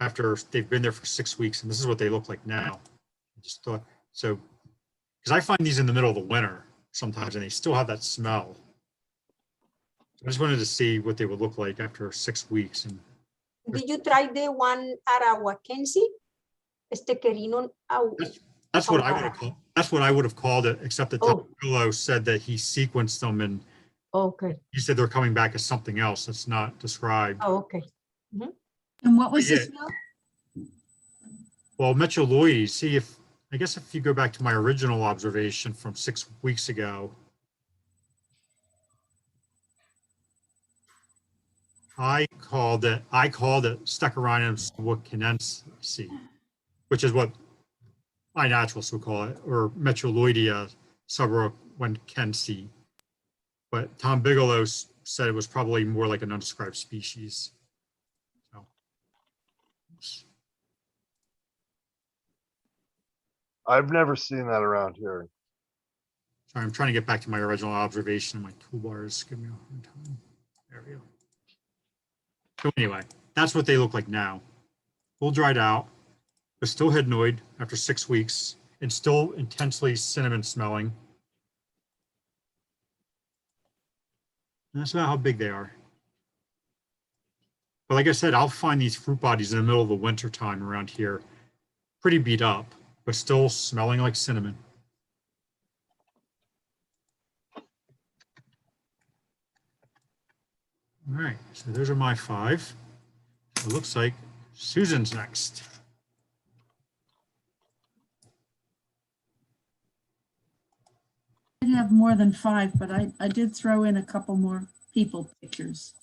after they've been there for 6 weeks, and this is what they look like now. I just thought, so, because I find these in the middle of the winter sometimes, and they still have that smell. I just wanted to see what they would look like after 6 weeks. And Did you try the one Arawakensi? Querinon that's what I would have called. That's what I would have called it, except that Tom Oh. Bigelow said that he sequenced them, and Okay. he said they're coming back as something else that's not described. Oh, okay. And what was Yeah. the smell? Well, Metroloides, see if, I guess if you go back to my original observation from 6 weeks ago, I called it Stecherinum subocanense, which is what my naturalists would call it, or Metroloidea subocanense. But Tom Bigelow said it was probably more like an undescribed species. So. I've never seen that around here. Sorry, I'm trying to get back to my original observation. My toolbars give me a hard time. There we go. So anyway, that's what they look like now. Full dried out, but still hydnoid after 6 weeks, and still intensely cinnamon smelling. And that's about how big they are. But like I said, I'll find these fruit bodies in the middle of the winter time around here, pretty beat up, but still smelling like cinnamon. All right, so those are my 5. It looks like Susan's next. I have more than 5, but I did throw in a couple more people pictures.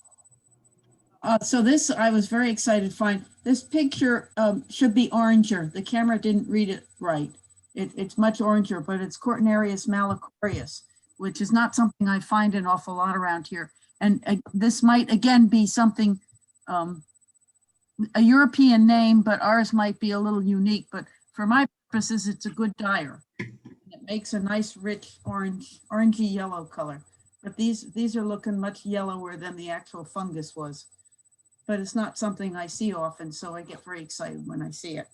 So this, I was very excited to find. This picture should be oranger. The camera didn't read it right. It's much oranger, but it's Cortinarius malacorius, which is not something I find an awful lot around here. And this might, again, be something, a European name, but ours might be a little unique. But for my purposes, it's a good dyer. It makes a nice, rich orangey yellow color. But these are looking much yellower than the actual fungus was. But it's not something I see often, so I get very excited when I see it.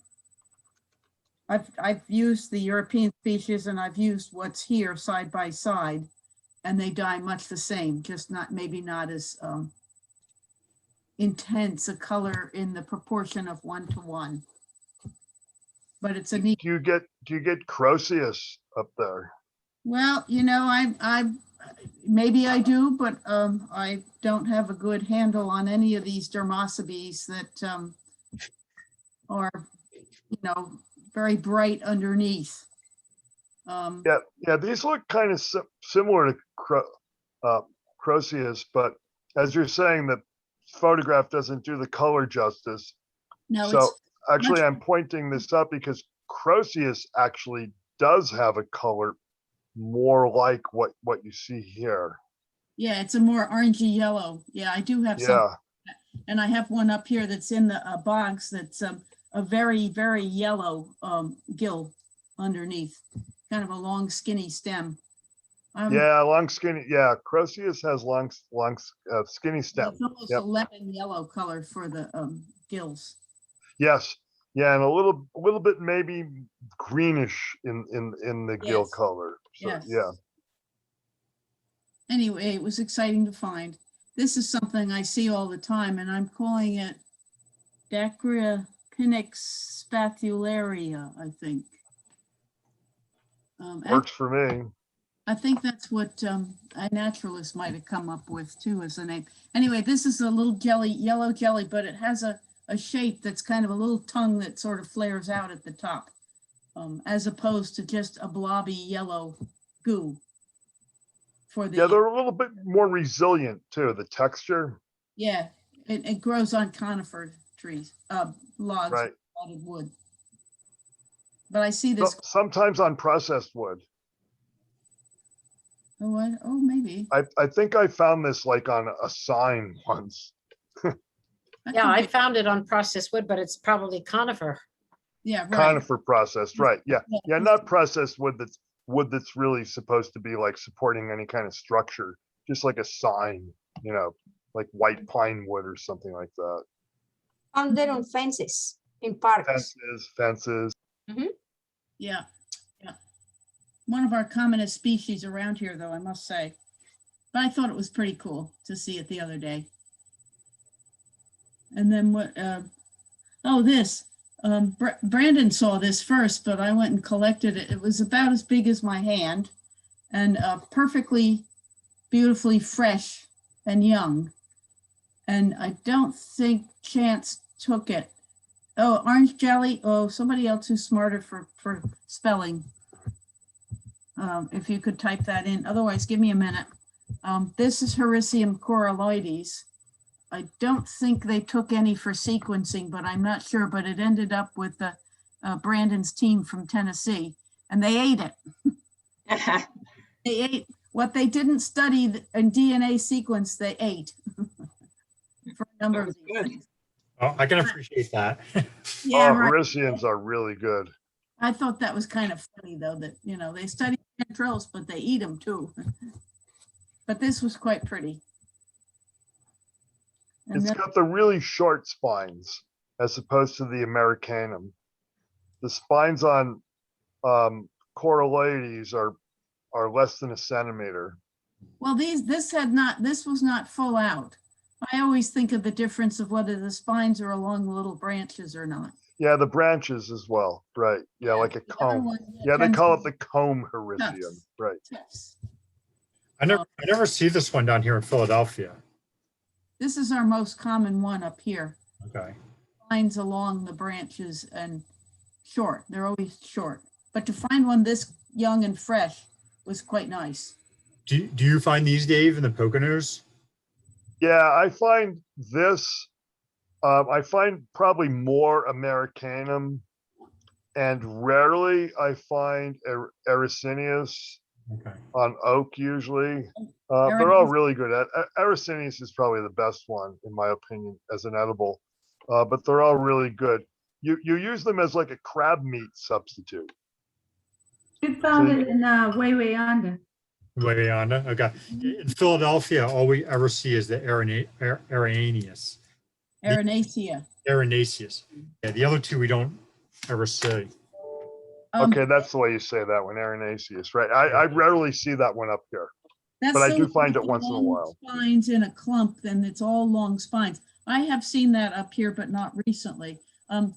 I've used the European species, and I've used what's here side by side, and they dye much the same, just maybe not as intense a color in the proportion of 1 to 1. But it's a neat. Do you get Croceus up there? Well, I maybe I do, but I don't have a good handle on any of these dermosibes that are, very bright underneath. Yeah, these look kind of similar to Croceus, but as you're saying, the photograph doesn't do the color justice. No, So actually, much- I'm pointing this up because Croceus actually does have a color more like what you see here. yeah, it's a more orangey yellow. Yeah, I do have some, Yeah, and I have one up here that's in the box that's a very, very yellow gill underneath, kind of a long, skinny stem. yeah, long skinny. Yeah, Croceus has long skinny stem. It's almost Yep. a lemon yellow color for the gills. Yes, yeah, and a little bit maybe greenish in the gill Yes. color. So, Yes. yeah. Anyway, it was exciting to find. This is something I see all the time, and I'm calling it Dacryopinix spatularia, I think. Works for me. I think that's what a naturalist might have come up with too as a name. Anyway, this is a little jelly, yellow jelly, but it has a shape that's kind of a little tongue that sort of flares out at the top, as opposed to just a blobby yellow goo. Yeah, they're a little bit more resilient too, the texture. Yeah, it grows on conifer trees, logs, Right. rotted wood. But I see this. Sometimes on processed wood. Oh, maybe. I think I found this like on a sign once. That Yeah, could I be- found it on processed wood, but it's probably conifer. Yeah, right. Conifer processed, right, yeah, Yeah, yeah, it's- not processed wood that's really supposed to be like supporting any kind of structure, just like a sign, like white pine wood or something like that. Found there on fences in parks. Fences. Yeah, yeah. One of our commonest species around here, though, I must say. But I thought it was pretty cool to see it the other day. And then what, this, Brandon saw this first, but I went and collected it. It was about as big as my hand and perfectly, beautifully fresh and young. And I don't think Chance took it. Oh, orange jelly. Oh, somebody else who's smarter for spelling. If you could type that in. Otherwise, give me a minute. This is Hericium coralloides. I don't think they took any for sequencing, but I'm not sure. But it ended up with the Brandon's team from Tennessee, and they ate it. They ate what they didn't study in DNA sequence. They ate for a number of these Good. things. Oh, I can appreciate that. Yeah, Oh, right. Hericiums are really good. I thought that was kind of funny, though, that, they study chanterelles, but they eat them too. But this was quite pretty. And It's then, got the really short spines as opposed to the Americanum. The spines on coralloides are less than a centimeter. well, this was not full out. I always think of the difference of whether the spines are along the little branches or not. Yeah, the branches as well, right? Yeah, like a The other comb. one Yeah, they tends call to it the comb be Hericium, tufts. right? Tufts. I never see this one down here in Philadelphia. This is our most common one up here. Okay. Spines along the branches and short. They're always short. But to find one this young and fresh was quite nice. Do you find these, Dave, in the Poconos? Yeah, I find this, I find probably more Americanum, and rarely I find Ericineus Okay. on oak usually. They're all really good. Ericineus is probably the best one, in my opinion, as an edible, but they're all really good. You use them as like a crab meat substitute. We found it in way under. Way on it. Okay. In Philadelphia, all we ever see is the Aranaceus. Aranacea. Aranaceus. Yeah, the other two we don't ever see. Okay, that's the way you say that one, Aranaceus, right? I rarely see that one up here. That's but I so do find it the once in a long while. Spines in a clump, and it's all long spines. I have seen that up here, but not recently.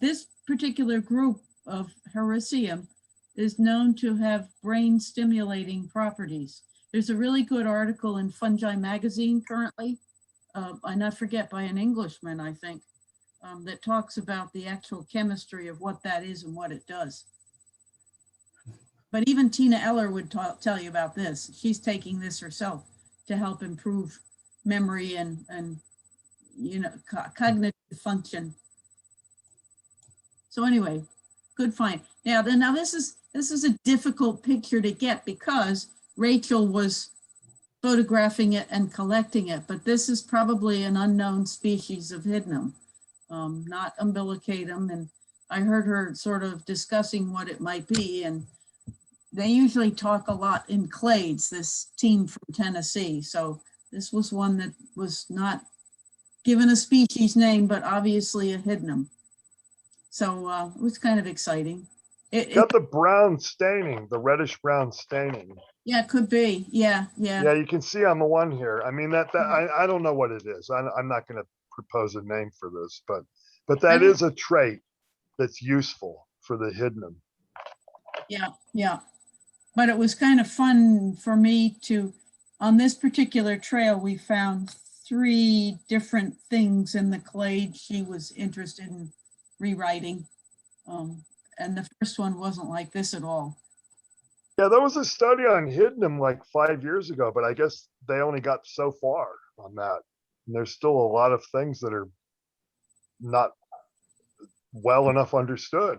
This particular group of Hericium is known to have brain stimulating properties. There's a really good article in Fungi magazine currently, and I forget, by an Englishman, I think, that talks about the actual chemistry of what that is and what it does. But even Tina Eller would tell you about this. She's taking this herself to help improve memory and cognitive function. So anyway, good find. Now this is a difficult picture to get because Rachel was photographing it and collecting it, but this is probably an unknown species of hydnum, not umbilicatum. And I heard her sort of discussing what it might be, and they usually talk a lot in clades, this team from Tennessee. So this was one that was not given a species name, but obviously a hydnum. So it was kind of exciting. Got the brown staining, the reddish brown staining. Yeah, it could be. Yeah. Yeah, you can see on the one here. I mean, I don't know what it is. I'm not going to propose a name for this, but that is a trait that's useful for the hydnum. Yeah. But it was kind of fun for me on this particular trail, we found 3 different things in the clade she was interested in rewriting. And the first one wasn't like this at all. Yeah, there was a study on hydnum like 5 years ago, but I guess they only got so far on that. And there's still a lot of things that are not well enough understood.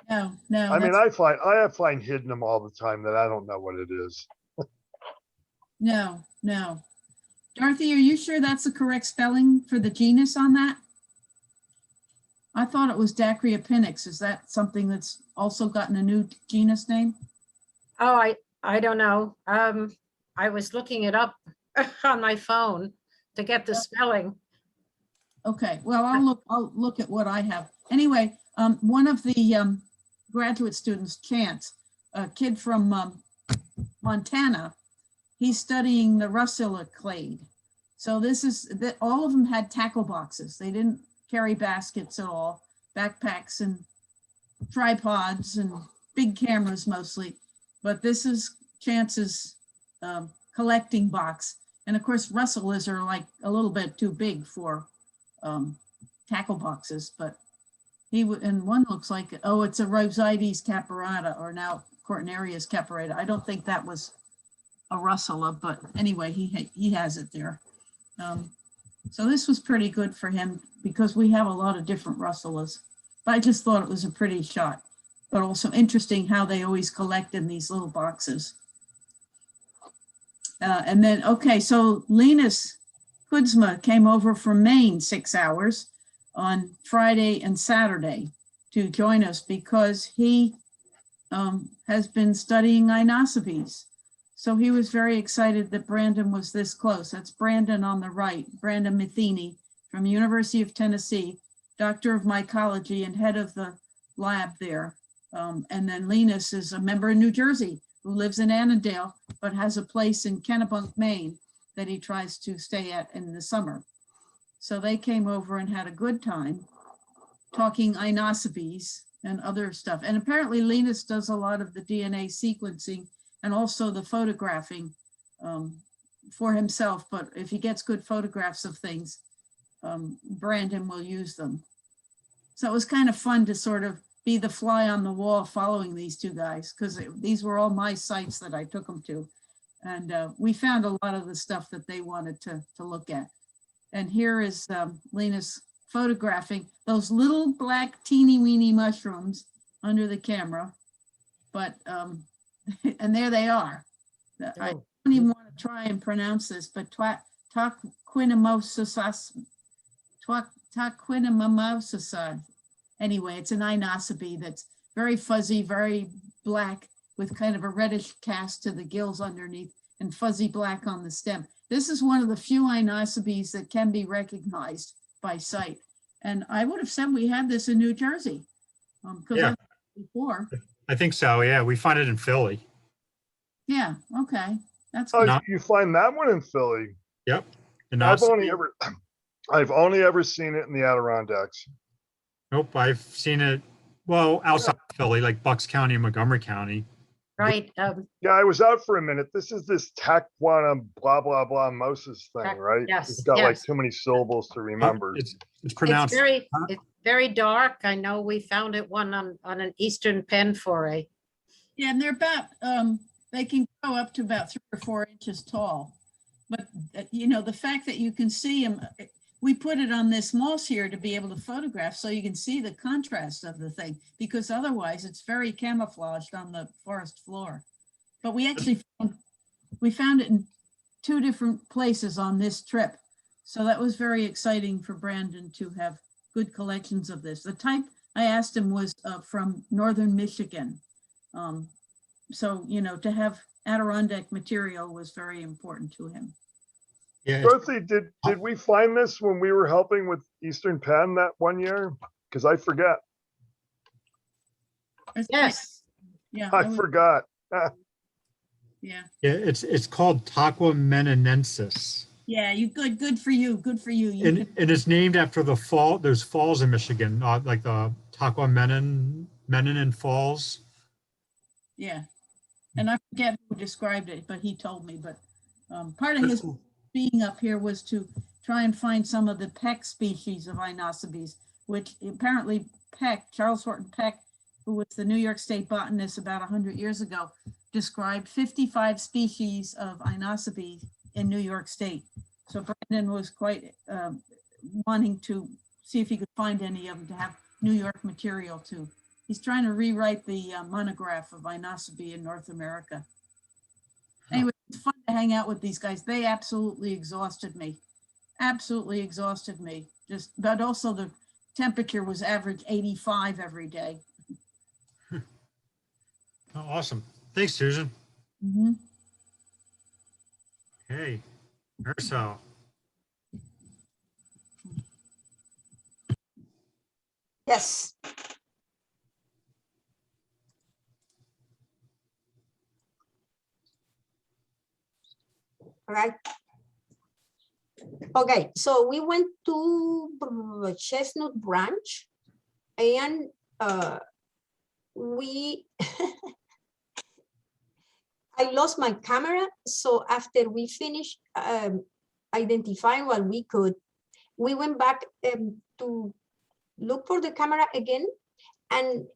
No. I mean, I find hydnum all the time that I don't know what it is. No. Dorothy, are you sure that's the correct spelling for the genus on that? I thought it was Dacryopinix. Is that something that's also gotten a new genus name? Oh, I don't know. I was looking it up on my phone to get the spelling. Okay, well, I'll look at what I have. Anyway, one of the graduate students, Chance, a kid from Montana, he's studying the Russula clade. So this is that all of them had tackle boxes. They didn't carry baskets at all, backpacks and tripods and big cameras mostly. But this is Chance's collecting box. And of course, Russulas are like a little bit too big for tackle boxes, but and one looks like, oh, it's a Rhosides caparata, or now Cortinarius caparata. I don't think that was a Russula, but anyway, he has it there. So this was pretty good for him because we have a lot of different Russulas. But I just thought it was a pretty shot, but also interesting how they always collect in these little boxes. And then, okay, so Linus Kudzma came over from Maine 6 hours on Friday and Saturday to join us because he has been studying Inosopes. So he was very excited that Brandon was this close. That's Brandon on the right, Brandon Matheny from University of Tennessee, doctor of mycology and head of the lab there. And then Linus is a member in New Jersey who lives in Annandale, but has a place in Kennebunk, Maine that he tries to stay at in the summer. So they came over and had a good time talking Inosopes and other stuff. And apparently Linus does a lot of the DNA sequencing and also the photographing for himself. But if he gets good photographs of things, Brandon will use them. So it was kind of fun to sort of be the fly on the wall following these two guys, because these were all my sites that I took them to. And we found a lot of the stuff that they wanted to look at. And here is Linus photographing those little black teeny weeny mushrooms under the camera. But, and there they are. I don't even want to try and pronounce this, but Taquinammosa. Anyway, it's an Inosope that's very fuzzy, very black, with kind of a reddish cast to the gills underneath and fuzzy black on the stem. This is one of the few Inosopes that can be recognized by sight. And I would have said we had this in New Jersey. Yeah. Before. I think so, yeah. We find it in Philly. Yeah, okay. That's Oh, good. you find that one in Philly? Yep. And I've only ever seen it in the Adirondacks. Nope, I've seen it, well, outside of Philly, like Bucks County and Montgomery County. Right. Yeah, I was out for a minute. This is this Taquana blah blah blah Moses thing, right? Yes, It's got like yes. too many syllables to remember. It's It's pronounced. very dark. I know we found it one on an Eastern Penn foray. Yeah, and they're about, they can grow up to about 3 or 4 inches tall. But, you know, the fact that you can see them, we put it on this moss here to be able to photograph so you can see the contrast of the thing, because otherwise it's very camouflaged on the forest floor. But we actually found it in 2 different places on this trip. So that was very exciting for Brandon to have good collections of this. The type I asked him was from northern Michigan. So, you know, to have Adirondack material was very important to him. Yeah, Dorothy, did we find this when we were helping with Eastern Penn that one year? Because I forget. Yes. Yeah. I forgot. Yeah. yeah, it's called Taquameninensis. Yeah, good for you. Good for you. And it's named after the fall. There's falls in Michigan, like the Taquameninin Falls. Yeah. And I forget who described it, but he told me. But part of his being up here was to try and find some of the Peck species of Inosopes, which apparently Peck, Charles Horton Peck, who was the New York State botanist about 100 years ago, described 55 species of Inosopes in New York State. So Brandon was quite wanting to see if he could find any of them to have New York material too. He's trying to rewrite the monograph of Inosope in North America. Anyway, it's fun to hang out with these guys. They absolutely exhausted me. Absolutely exhausted me. But also the temperature was average 85 every day. Oh, awesome. Thanks, Susan. Mhm. Hey, Marcel. Yes. All right. Okay, so we went to Chestnut Branch and we I lost my camera. So after we finished identifying what we could, we went back to look for the camera again. And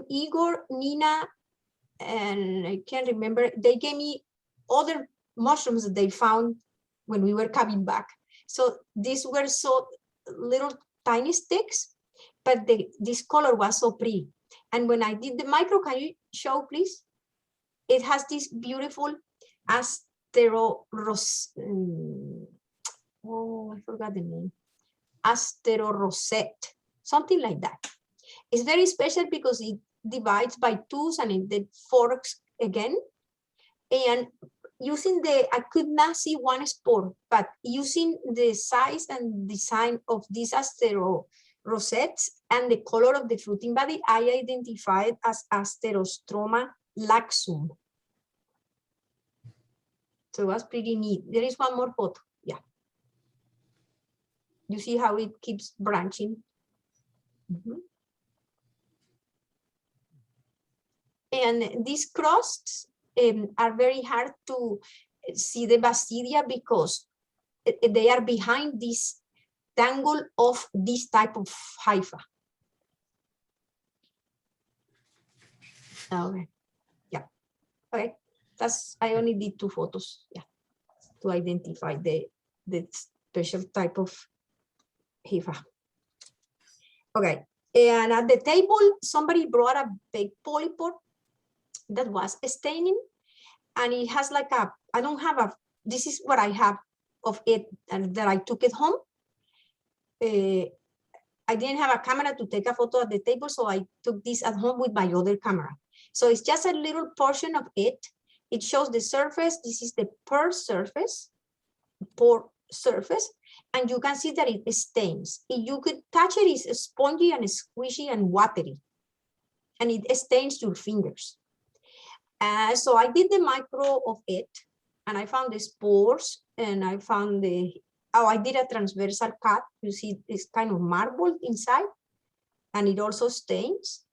Igor, Nina, and I can't remember, they gave me other mushrooms that they found when we were coming back. So these were so little tiny sticks, but this color was so pretty. And when I did the micro, can you show please? It has this beautiful oh, I forgot the name. Asterorosette, something like that. It's very special because it divides by twos and it then forks again. And using I could not see one spore, but using the size and design of these asterosettes and the color of the fruiting body, I identified as Asterostroma laxum. So it was pretty neat. There is one more photo. Yeah. You see how it keeps branching. Mm-hmm. And these crusts are very hard to see the basidia because they are behind this tangle of this type of hypha. Okay. Yeah. Okay. I only did 2 photos. Yeah. To identify the special type of hypha. Okay. And at the table, somebody brought a big polypore that was staining, and it has like I don't have this is what I have of it, and that I took it home. I didn't have a camera to take a photo at the table, so I took this at home with my other camera. So it's just a little portion of it. It shows the surface. This is the pore surface, and you can see that it stains. If you could touch it, it's spongy and squishy and watery, and it stains your fingers. So I did the micro of it, and I found the spores, and I found I did a transversal cut. You see, it's kind of marbled inside, and it also stains.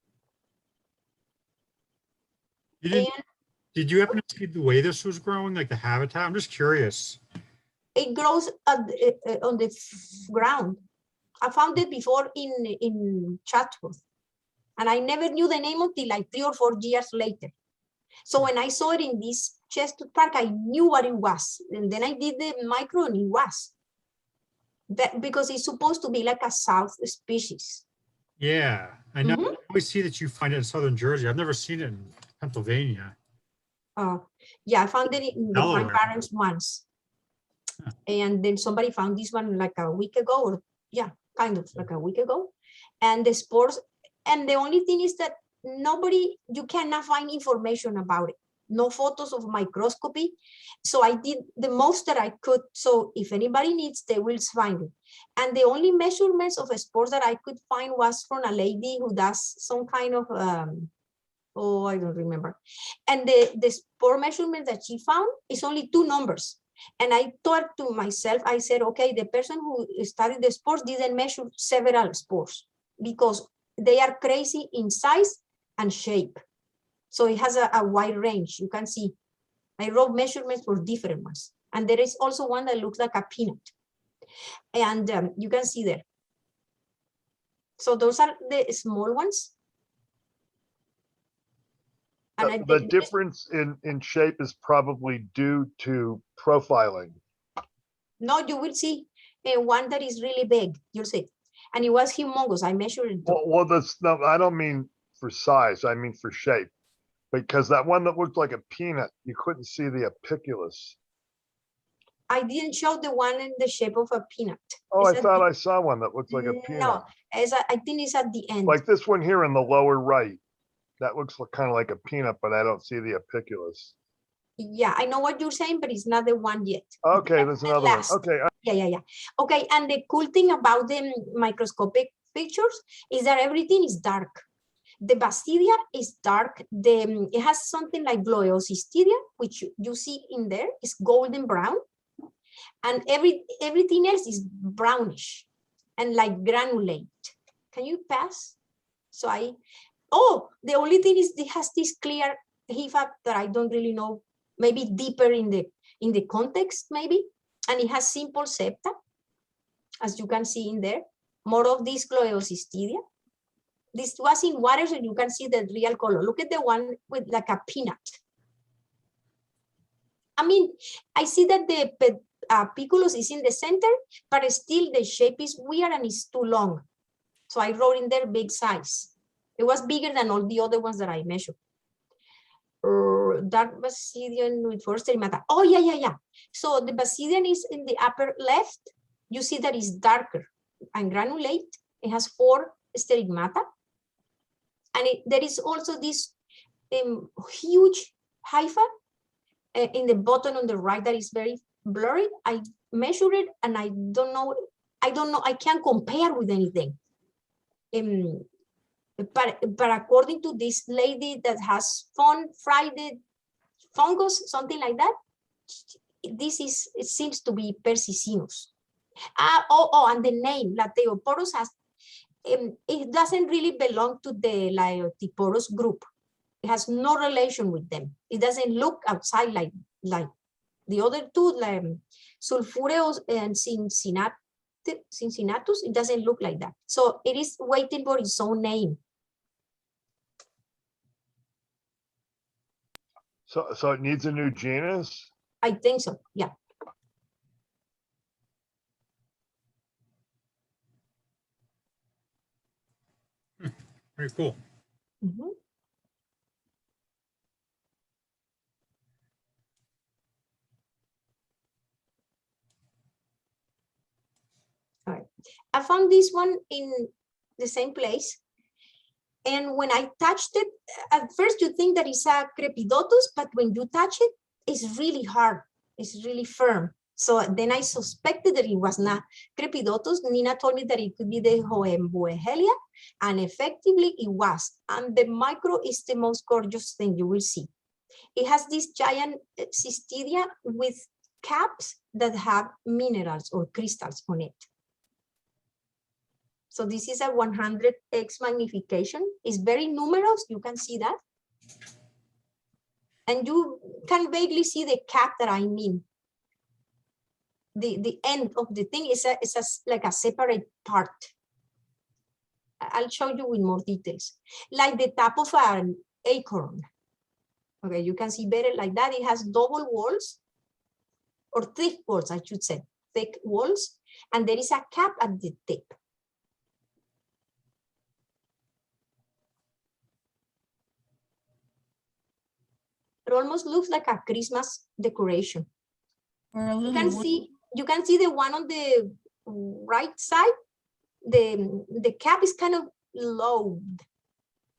Did you happen to see the way this was growing, like the habitat? I'm just curious. It grows on the ground. I found it before in Chatsworth, and I never knew the name until like 3 or 4 years later. So when I saw it in this Chestnut Park, I knew what it was. And then I did the micro, and it was. That, because it's supposed to be like a south species. Yeah, I know. I always see that you find it in southern Jersey. I've never seen it in Pennsylvania. Yeah, I found it in the Delaware. grandparents once. And then somebody found this one like a week ago, or yeah, kind of like a week ago. And the spores, and the only thing is that you cannot find information about it. No photos of microscopy. So I did the most that I could. So if anybody needs, they will find it. And the only measurements of spores that I could find was from a lady who does some kind of, I don't remember. And the spore measurement that she found is only 2 numbers. And I thought to myself, I said, okay, the person who studied the spores didn't measure several spores because they are crazy in size and shape. So it has a wide range. You can see I wrote measurements for different ones. And there is also one that looks like a peanut. And you can see there. So those are the small ones. And the difference in shape is probably due to profiling. No, you will see one that is really big. You'll see. And it was humongous. I measured it. Well, that's no, I don't mean for size. I mean for shape. Because that one that looked like a peanut, you couldn't see the apiculus. I didn't show the one in the shape of a peanut. Oh, I thought I saw one that looked like a peanut. No, I think it's at the end. Like this one here in the lower right. That looks kind of like a peanut, but I don't see the apiculus. Yeah, I know what you're saying, but it's not the one yet. Okay, there's The another one. last. Okay, Yeah. Okay, and the cool thing about the microscopic pictures is that everything is dark. The basidia is dark. It has something like gloeocystidia, which you see in there is golden brown, and everything else is brownish and like granulate. Can you pass? So the only thing is it has this clear HIFA that I don't really know, maybe deeper in the context maybe, and it has simple septa, as you can see in there, more of this gloeocystidia. This was in water, so you can see the real color. Look at the one with like a peanut. I mean, I see that the apiculus is in the center, but still the shape is weird and it's too long. So I wrote in there big size. It was bigger than all the other ones that I measured. Dark basidian with four stigmata. Oh, yeah. So the basidian is in the upper left. You see that it's darker and granulate. It has 4 stigmata. And there is also this huge hypha in the bottom on the right that is very blurry. I measured it and I don't know, I can't compare with anything. But according to this lady that has Friday fungus, something like that, it seems to be Persicinus. And the name Lateoporus has, it doesn't really belong to the Laeotiporus group. It has no relation with them. It doesn't look outside like the other two, like Sulfureus and Cincinnatus. It doesn't look like that. So it is waiting for its own name. so it needs a new genus? I think so, yeah. Very cool. Mhm. All right. I found this one in the same place. And when I touched it, at first you think that it's a Crepidotus, but when you touch it, it's really hard. It's really firm. So then I suspected that it was not Crepidotus. Nina told me that it could be the Hohenbuehelia, and effectively it was. And the micro is the most gorgeous thing you will see. It has this giant cystidia with caps that have minerals or crystals on it. So this is a 100x magnification. It's very numerous, you can see that. And you can vaguely see the cap that I mean. The end of the thing is like a separate part. I'll show you with more details. Like the top of an acorn. Okay, you can see better like that. It has double walls, or thick walls, I should say, thick walls. And there is a cap at the tip. It almost looks like a Christmas decoration. Or a You little can see the one on the right side. The cap is kind of low,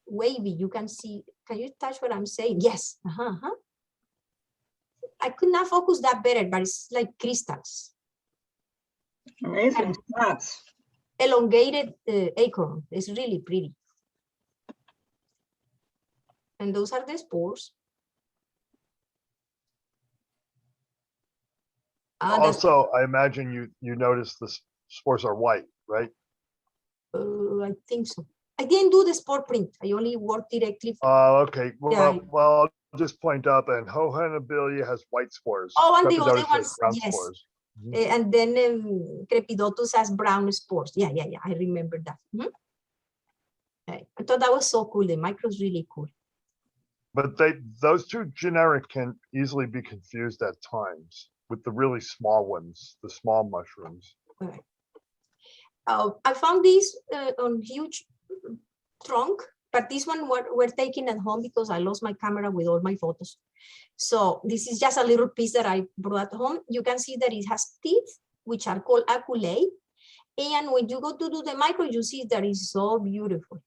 wavy. You can see. Can you touch what I'm saying? Yes. I could not focus that better, but it's like crystals. Amazing spots. Elongated acorn. It's really pretty. And those are the spores. Also, I imagine you notice the spores are white, right? I think so. I didn't do the spore print. I only worked directly. Okay. Yeah. Well, I'll just point out that Hohenbuehelia has white spores. Oh, and the other Crepidotus has ones, brown yes. spores. And then Crepidotus has brown spores. Yeah. I remember that. I thought that was so cool. The micro is really cool. But those two generic can easily be confused at times with the really small ones, the small mushrooms. Okay. I found these on huge trunk, but this one we're taking at home because I lost my camera with all my photos. So this is just a little piece that I brought home. You can see that it has teeth, which are called aculae, And when you go to do the micro, you see that is so beautiful.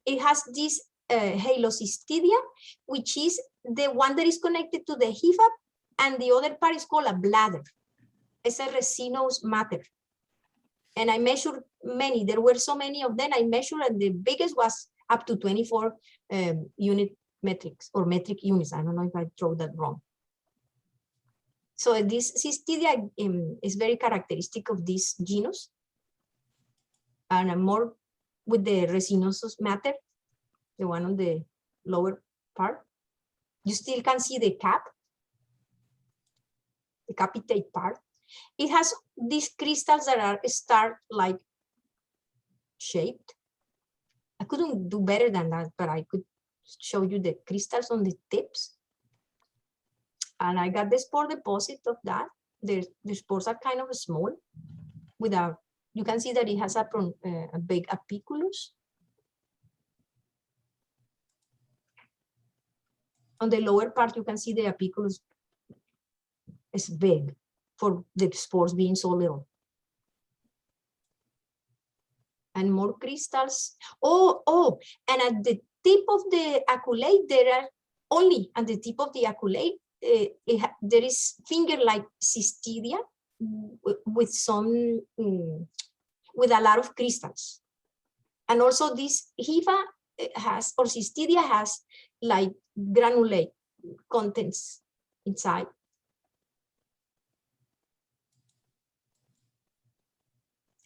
It has this halocystidia, which is the one that is connected to the HIFAP, and the other part is called a bladder. It's a resinous matter. And I measured many. There were so many of them. I measured, and the biggest was up to 24 unit metrics or metric units. I don't know if I wrote that wrong. So this cystidia is very characteristic of this genus, and more with the resinosus matter, the one on the lower part. You still can see the cap, the capitate part. It has these crystals that are star-like shaped. I couldn't do better than that, but I could show you the crystals on the tips. And I got the spore deposit of that. The spores are kind of small. You can see that it has a big apiculus. On the lower part, you can see the apiculus is big for the spores being so little. And more crystals. And at the tip of the aculate, there are only at the tip of the aculate, there is finger-like cystidia with some, with a lot of crystals. And also this HIFA has, or cystidia has like granulate contents inside.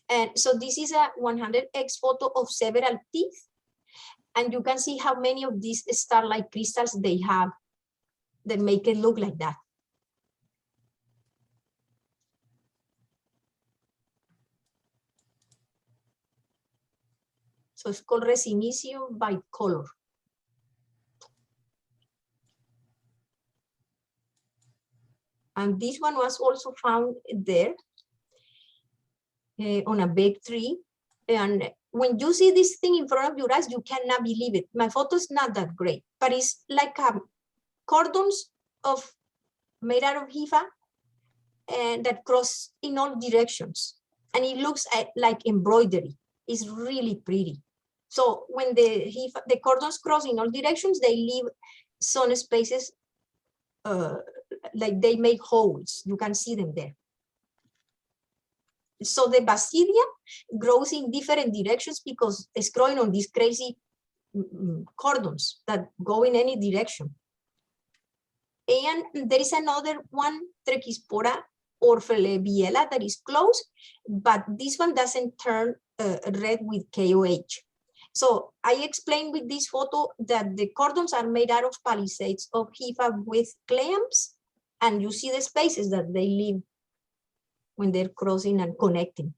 And so this is a 100x photo of several teeth. And you can see how many of these star-like crystals they have that make it look like that. So it's called Resinicium bicolor. And this one was also found there on a big tree. And when you see this thing in front of your eyes, you cannot believe it. My photo is not that great, but it's like cordons made out of HIFA and that cross in all directions. And it looks like embroidery. It's really pretty. So when the cordons cross in all directions, they leave some spaces, like they make holes. You can see them there. So the basidia grows in different directions because it's growing on these crazy cordons that go in any direction. And there is another one, Trechispora orfelebiella, that is close, but this one doesn't turn red with KOH. So I explained with this photo that the cordons are made out of palisades of HIFA with clamps, and you see the spaces that they leave when they're crossing and connecting.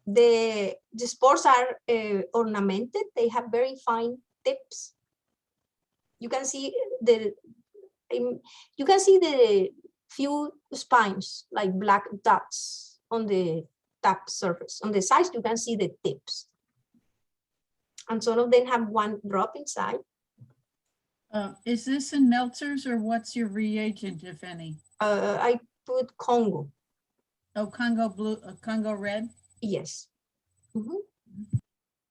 The spores are ornamented. They have very fine tips. You can see the few spines like black dots on the top surface. On the sides, you can see the tips. And some of them have one drop inside. Is this in Meltzer's, or what's your reagent, if any? I put Congo. Oh, Congo blue, Congo red? Yes.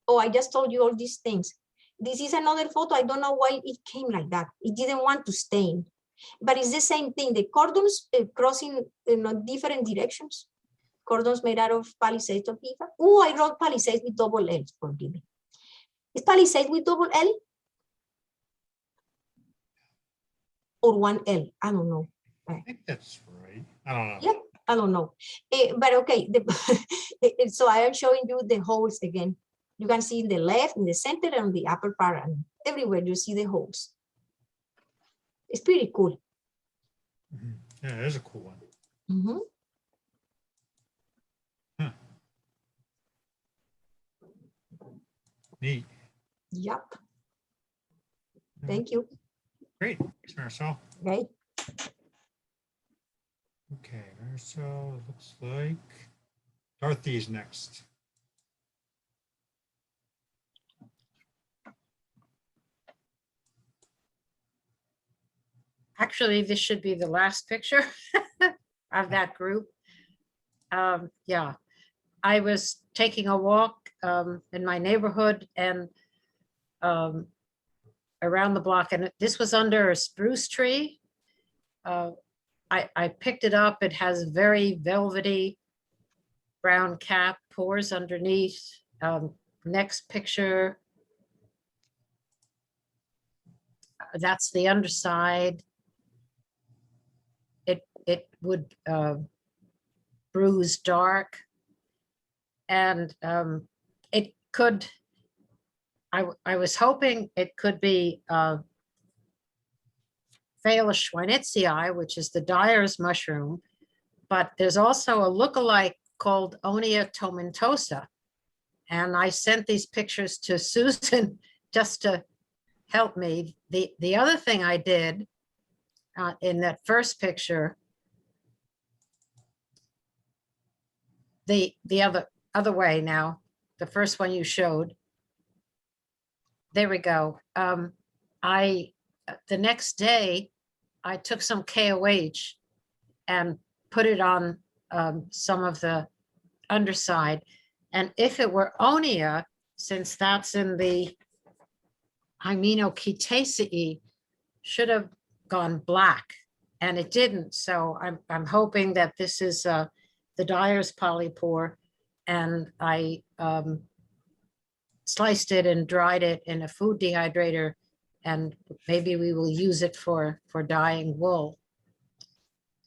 Oh, I just told you all these things. This is another photo. I don't know why it came like that. It didn't want to stain, but it's the same thing. The cordons crossing in different directions. Cordons made out of palisades of HIFA. Oh, I wrote palisades with double L, forgive me. Is palisades with double L? Or one L, I don't know. I think that's right. I don't know. Yeah, I don't know. But okay, so I am showing you the holes again. You can see in the left, in the center, and on the upper part, and everywhere you see the holes. It's pretty cool. Yeah, it is a cool one. Neat. Yep. Thank you. Great. Thanks, Marisol. Right. Okay, Marisol, looks like Dorothy's next. Actually, this should be the last picture of that group. Yeah, I was taking a walk in my neighborhood and around the block, and this was under a spruce tree. I picked it up. It has very velvety brown cap, pores underneath. Next picture. That's the underside. It would bruise dark, and it could. I was hoping it could be Phaeolus schweinitzii, which is the dyer's mushroom, but there's also a lookalike called Onia tomentosa. And I sent these pictures to Susan just to help me. The other thing I did in that first picture, the other way now, the first one you showed. There we go. The next day, I took some KOH and put it on some of the underside. And if it were Onia, since that's in the Hymenocetaceae, should have gone black, and it didn't. So I'm hoping that this is the dyer's polypore, and I sliced it and dried it in a food dehydrator, and maybe we will use it for dyeing wool.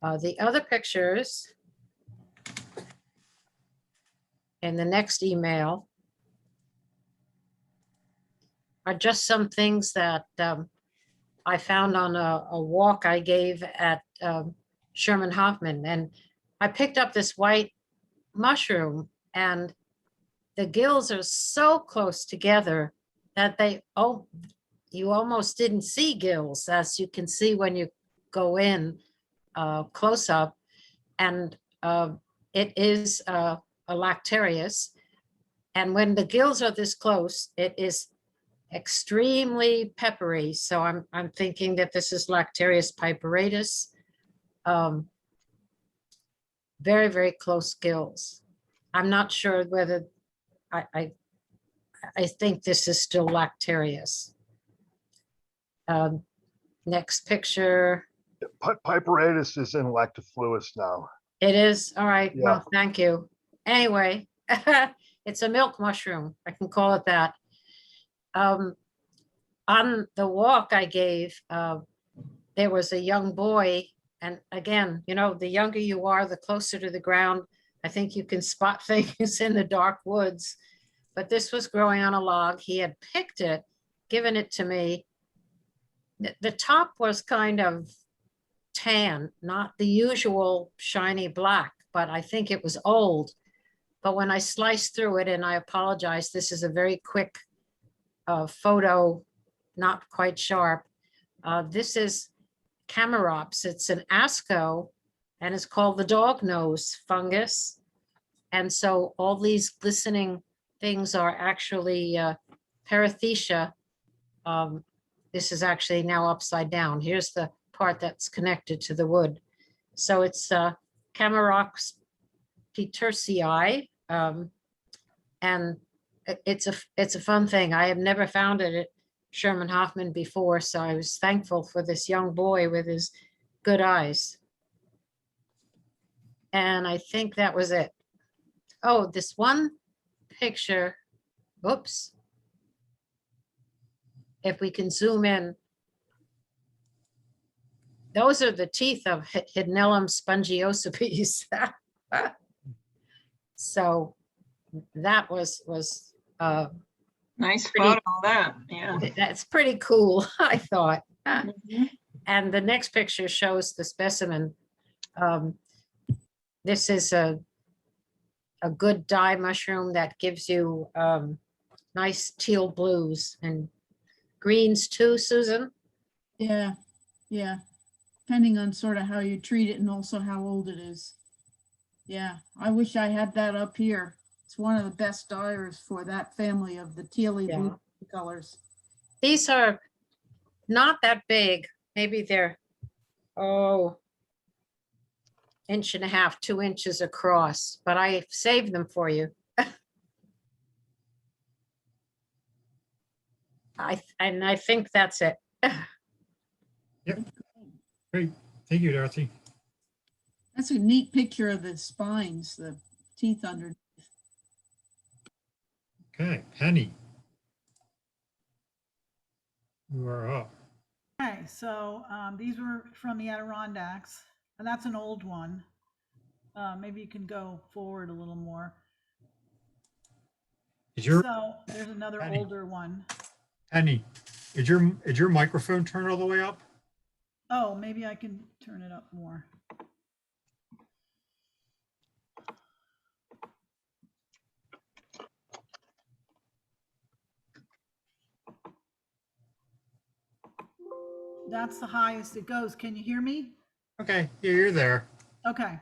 The other pictures in the next email are just some things that I found on a walk I gave at Sherman Hoffman. And I picked up this white mushroom, and the gills are so close together that you almost didn't see gills, as you can see when you go in close up. And it is a lactarius. And when the gills are this close, it is extremely peppery. So I'm thinking that this is Lactarius piperatus. Very, very close gills. I'm not sure whether I think this is still Lactarius. Next picture. Piperatus is in lactifluous now. It is, all right, Yeah. well, thank you. Anyway, it's a milk mushroom, I can call it that. On the walk I gave, there was a young boy, and again, the younger you are, the closer to the ground. I think you can spot things in the dark woods, but this was growing on a log. He had picked it, given it to me. The top was kind of tan, not the usual shiny black, but I think it was old. But when I sliced through it, and I apologize, this is a very quick photo, not quite sharp. This is Camerops. It's an asco, and it's called the dog nose fungus. And so all these glistening things are actually perithecia. This is actually now upside down. Here's the part that's connected to the wood. So it's Camerops petersii, and it's a fun thing. I have never found it at Sherman Hoffman before, so I was thankful for this young boy with his good eyes. And I think that was it. Oh, this one picture, oops. If we can zoom in, those are the teeth of Hydnellum spongiosipes. So that was Nice Pretty- photo of that, yeah. that's pretty cool, I thought. Mhm. And the next picture shows the specimen. This is a good dye mushroom that gives you nice teal blues and greens too, Susan. Yeah, yeah. Depending on sort of how you treat it and also how old it is. Yeah, I wish I had that up here. It's one of the best dyers for that family of the tealy Yeah. blue colors. These are not that big. Maybe they're oh, inch and a half, 2 inches across, but I saved them for you. And I think that's it. Great. Thank you, Dorothy. That's a neat picture of the spines, the teeth under. Okay, Penny. You are up. Okay, so these were from the Adirondacks, and that's an old one. Maybe you can go forward a little more. Is your So there's another Penny. older one. Penny? Is your microphone turned all the way up? Oh, maybe I can turn it up more. That's the highest it goes. Can you hear me? Okay, yeah, you're there. Okay.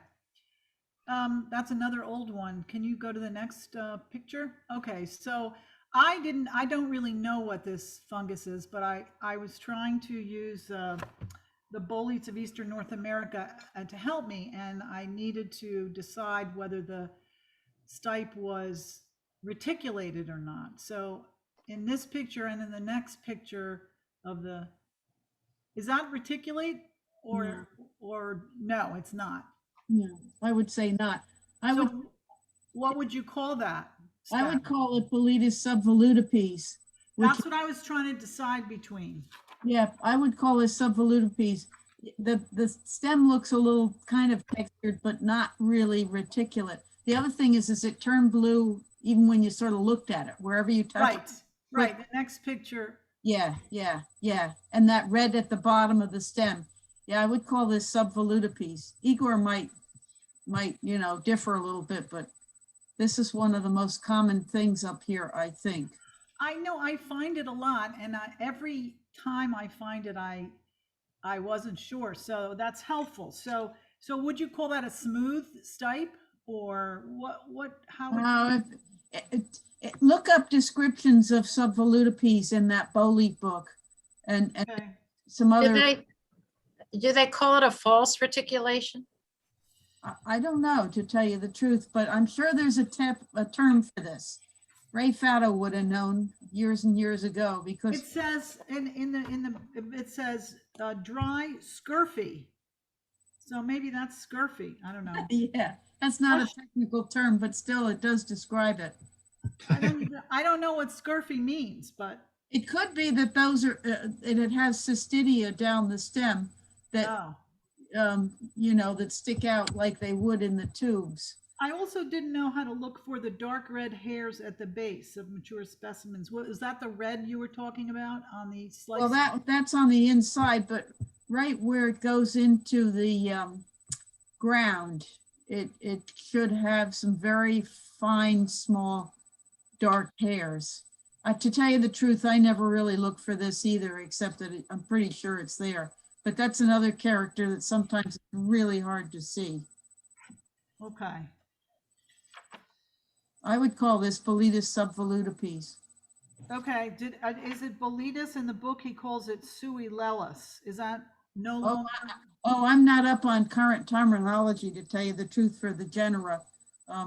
That's another old one. Can you go to the next picture? Okay, so I don't really know what this fungus is, but I was trying to use the boletes of Eastern North America to help me, and I needed to decide whether the stipe was reticulated or not. So in this picture and in the next picture of the, is that reticulate or no, it's not? No, I would say not. I would So what would you call that? I would Steph? call it Boletus subvolutipes, which, That's what I was trying to decide between. yeah, I would call it subvolutipes. The stem looks a little kind of textured, but not really reticulate. The other thing is it turned blue even when you sort of looked at it, wherever you touch it. Right, right. The next picture, Yeah. And that red at the bottom of the stem. Yeah, I would call this subvolutipes. Igor might, differ a little bit, but this is one of the most common things up here, I think. I know I find it a lot, and every time I find it, I wasn't sure. So that's helpful. So would you call that a smooth stipe, or how would you? Look up descriptions of subvolutipes in that bolete book and Okay. some Do other, they call it a false reticulation? I don't know, to tell you the truth, but I'm sure there's a term for this. Ray Fatto would have known years and years ago because It says it says dry scurfy. So maybe that's scurfy. I don't know. yeah, that's not a technical term, but still it does describe it. I don't know what scurfy means, but It could be that those are, it has cystidia down the stem that, oh. That stick out like they would in the tubes. I also didn't know how to look for the dark red hairs at the base of mature specimens. What is that, the red you were talking about on the slice? Well, that's on the inside, but right where it goes into the ground, it should have some very fine, small, dark hairs. To tell you the truth, I never really look for this either, except that I'm pretty sure it's there. But that's another character that sometimes it's really hard to see. Okay. I would call this Boletus subvolutipes. Okay. Is it Boletus? In the book he calls it sui lellis. Is that no longer? I'm not up on current terminology, to tell you the truth, for the genera. I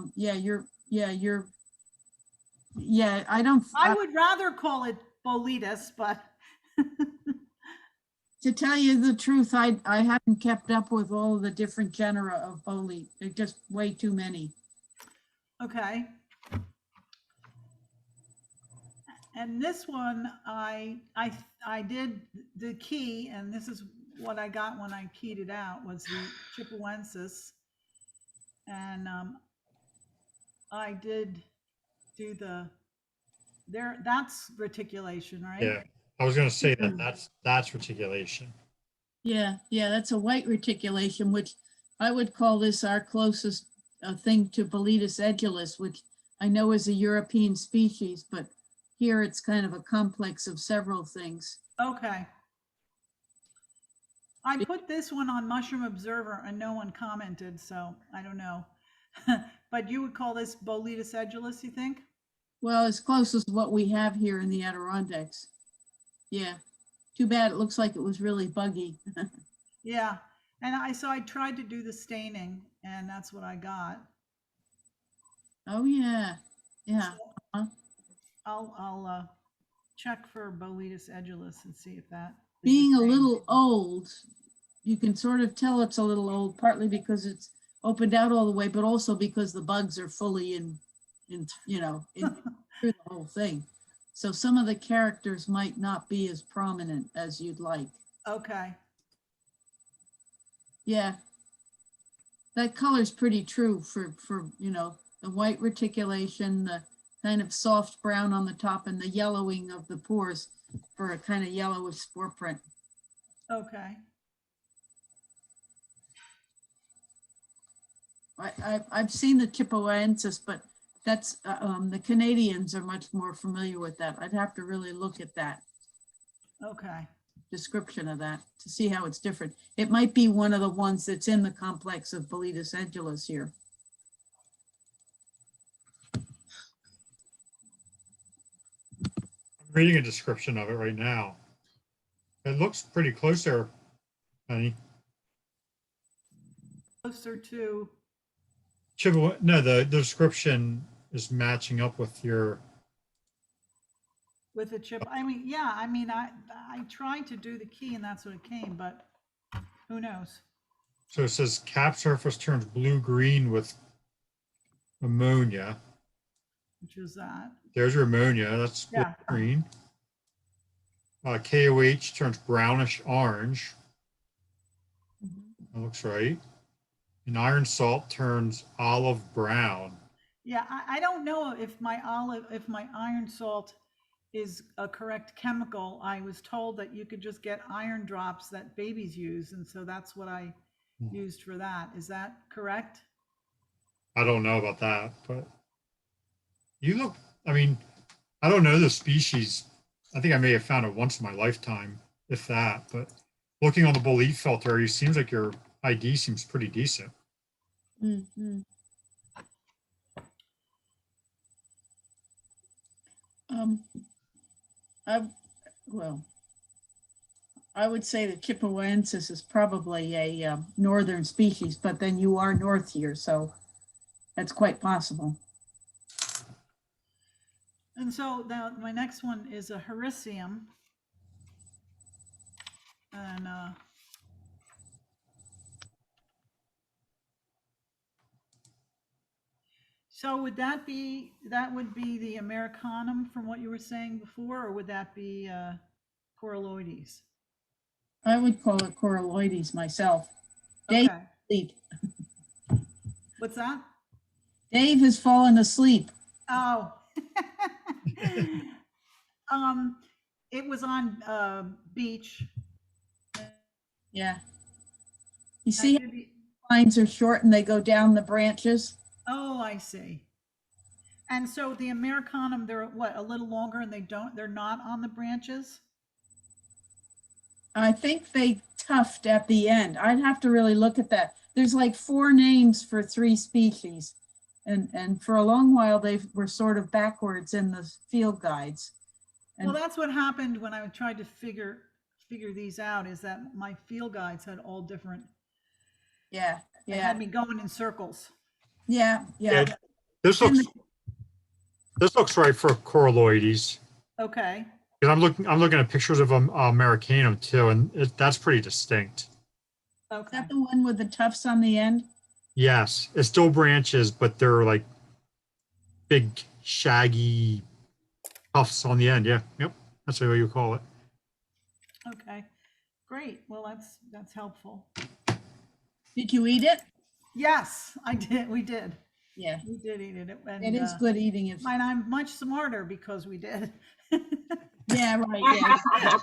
would rather call it Boletus, but to tell you the truth, I haven't kept up with all the different genera of bolete. They're just way too many. okay. And this one, I did the key, and this is what I got when I keyed it out, was the Chippewensis. And I did do that's reticulation, right? Yeah, I was going to say that's reticulation. Yeah, that's a white reticulation, which I would call this our closest thing to Boletus edulis, which I know is a European species, but here it's kind of a complex of several things. Okay. I put this one on Mushroom Observer and no one commented, so I don't know. But you would call this Boletus edulis, you think? Well, as close as what we have here in the Adirondacks. Yeah, too bad it looks like it was really buggy. Yeah, And so I tried to do the staining and that's what I got. Oh, yeah, yeah. So I'll check for Boletus edulis and see if that. is the Being a same. little old, you can sort of tell it's a little old, partly because it's opened out all the way, but also because the bugs are fully in through the whole thing. So some of the characters might not be as prominent as you'd like. Okay, Yeah. That color's pretty true for the white reticulation, the kind of soft brown on the top, and the yellowing of the pores for a kind of yellowish spore print. okay. I've seen the Chippewaensis, but that's the Canadians are much more familiar with that. I'd have to really look at that Okay. description of that to see how it's different. It might be one of the ones that's in the complex of Boletus edulis here. I'm reading a description of it right now. It looks pretty close there, honey. Closer to, Chippewa, no, the description is matching up with your, with the chip. I mean, yeah, I mean, I tried to do the key and that's what it came, but who knows? so it says cap surface turns blue-green with ammonia. Which is that? There's your ammonia, that's Yeah. green. KOH turns brownish orange. That looks right. And iron salt turns olive brown. Yeah, I don't know if my iron salt is a correct chemical. I was told that you could just get iron drops that babies use, and so that's what I used for that. Is that correct? I don't know about that, but you look, I mean, I don't know the species. I think I may have found it once in my lifetime, if that, but looking on the Bolete filter, it seems like your ID seems pretty decent. Mm-hmm. I would say the Chippewaensis is probably a northern species, but then you are north here, so that's quite possible. And so now my next one is a hericium. And so would that would be the Americanum from what you were saying before, or would that be Coralloides? I would call it Coralloides myself. Dave, Okay. asleep. What's that? Dave has fallen asleep. Oh. It was on beach. Yeah. You see how lines are short and they go down the branches? Oh, I see. And so the Americanum, they're what, a little longer and they're not on the branches? I think they tuft at the end. I'd have to really look at that. There's like 4 names for 3 species. And for a long while, they were sort of backwards in the field guides. And Well, that's what happened when I tried to figure these out, is that my field guides had all different, yeah, they had me going in circles. yeah. This looks right for Coralloides. Okay. Because I'm looking at pictures of Americanum too, and that's pretty distinct. Is Okay. that the one with the tufts on the end? Yes, it's still branches, but they're like big, shaggy tufts on the end. Yeah, yep, that's the way you call it. Okay. Great. Well, that's helpful. Did you eat it? Yes, I did. We did. Yeah, We did eat it. And, it is good eating it. And I'm much smarter because we did. Yeah, right. Yeah.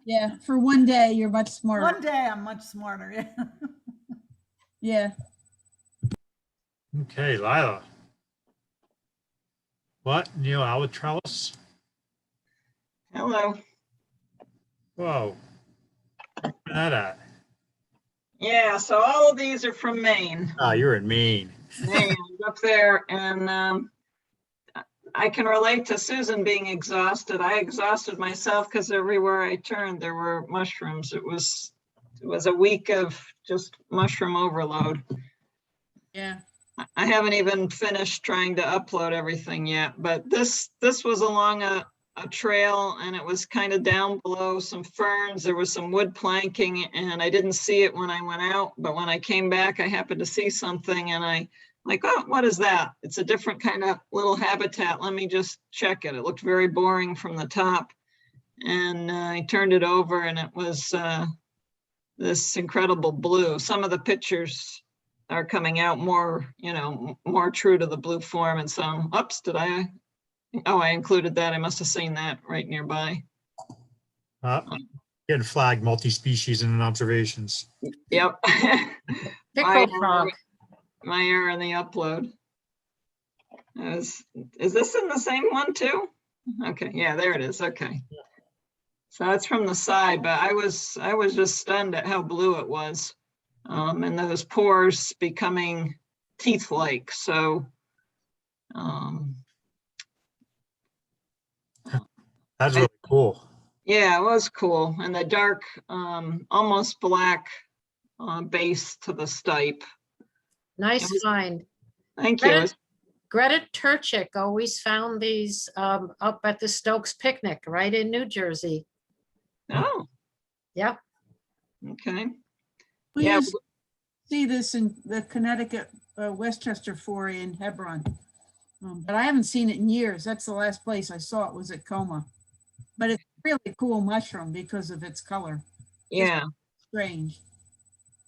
Yeah, for one day, you're much smarter. One day I'm much smarter. Yeah. Yeah. Okay, Lila. What? Neil Albatross? Hello. Whoa. Where's that at? Yeah, so all of these are from Maine. Ah, you're in Maine. Maine, up there, and I can relate to Susan being exhausted. I exhausted myself because everywhere I turned there were mushrooms. It was was a week of just mushroom overload. Yeah. I haven't even finished trying to upload everything yet, but this was along a trail, and it was kind of down below some ferns. There was some wood planking, and I didn't see it when I went out, but when I came back, I happened to see something, and I like, oh, what is that? It's a different kind of little habitat. Let me just check it. It looked very boring from the top, and I turned it over, and it was this incredible blue. Some of the pictures are coming out more, more true to the blue form, and some, oops, I included that. I must have seen that right nearby. Getting flagged multi-species in observations. Yep. Pickle frog. My error in the upload. Is this in the same one too? Okay, yeah, there it is. Okay. So that's from the side, but I was just stunned at how blue it was. And those pores becoming teeth-like. So That's really cool. yeah, it was cool. And the dark, almost black base to the stipe. Nice find. Thank you. Greta Turchik always found these up at the Stokes picnic right in New Jersey. Oh. Yeah. Okay. We Yeah. used to see this in the Connecticut Westchester Foray in Hebron, but I haven't seen it in years. That's the last place I saw it was at Coma. But it's a really cool mushroom because of its color. Yeah. Strange.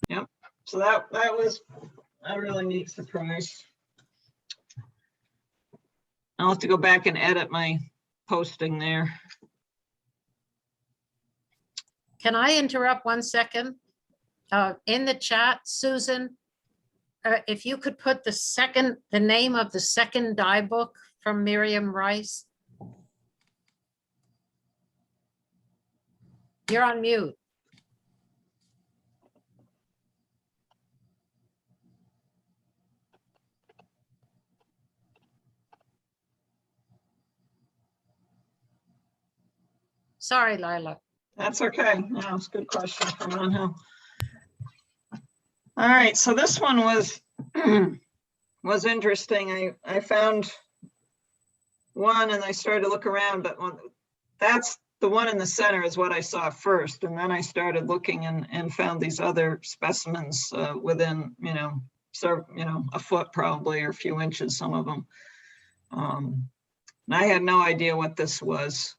Yep. So that was a really neat surprise. I'll have to go back and edit my posting there. Can I interrupt 1 second? In the chat, Susan, if you could put the name of the second dye book from Miriam Rice. You're on mute. Sorry, Lila. That's okay. No, it's a good question from Angel. All right, so this one was was interesting. I found one and I started to look around, but that's the one in the center is what I saw first, and then I started looking and found these other specimens within a foot probably or a few inches, some of them. And I had no idea what this was.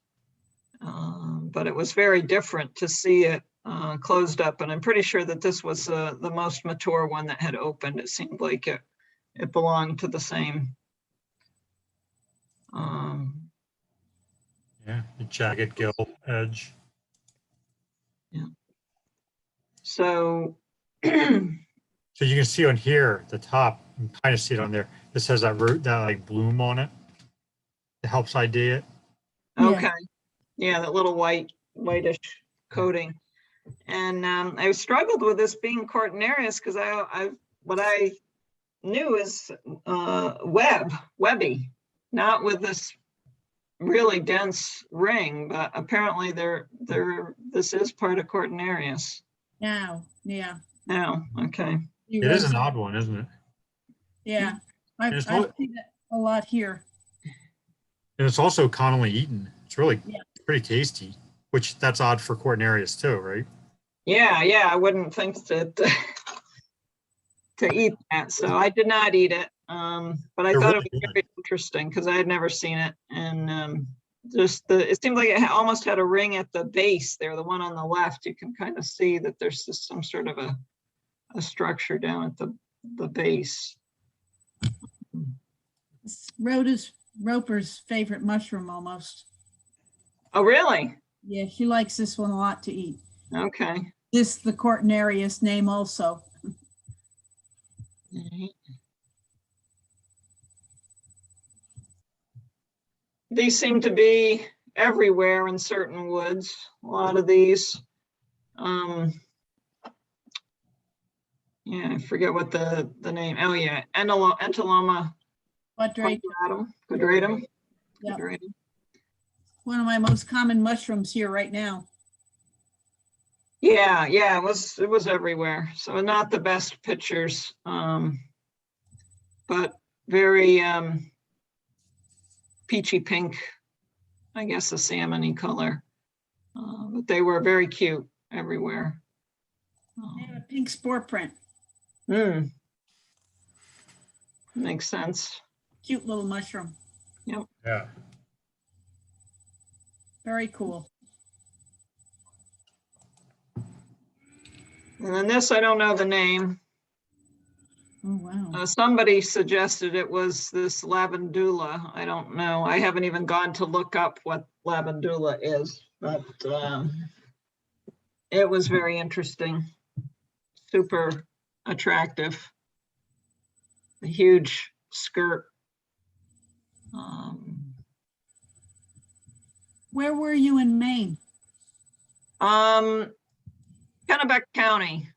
But it was very different to see it closed up. And I'm pretty sure that this was the most mature one that had opened. It seemed like it belonged to the same. Yeah, the jagged gill edge. Yeah. So. So you can see on here, the top, you can kind of see it on there. This has that root, that like bloom on it. It helps ID it. Okay. Yeah, that little whitish coating. And I struggled with this being Cortinarius because what I knew is webby, not with this really dense ring, but apparently this is part of Cortinarius. Now, yeah. Now, okay. It is an odd one, isn't it? Yeah, I've seen it a lot here. And it's also commonly eaten. It's really pretty tasty, which that's odd for Cortinarius too, right? Yeah, I wouldn't think to eat that. So I did not eat it. But I thought it was very interesting because I had never seen it. And it seemed like it almost had a ring at the base there, the one on the left. You can kind of see that there's just some sort of a structure down at the base. It's Roper's favorite mushroom almost. Oh, really? Yeah, she likes this one a lot to eat. Okay. This, the Cortinarius name also. These seem to be everywhere in certain woods. A lot of these. Yeah, I forget what the name. Oh yeah, Entoloma quadratum. Yep. One of my most common mushrooms here right now. Yeah, yeah, it was everywhere. So not the best pictures, but very peachy pink, I guess a salmony color. But they were very cute everywhere. They have a pink spore print, Makes sense. cute little mushroom, Yeah. very cool. And then this, I don't know the name. Oh, wow. Somebody suggested it was this lavandula. I don't know. I haven't even gone to look up what lavandula is, but it was very interesting. Super attractive. A huge skirt. Where were you in Maine? Kennebec County.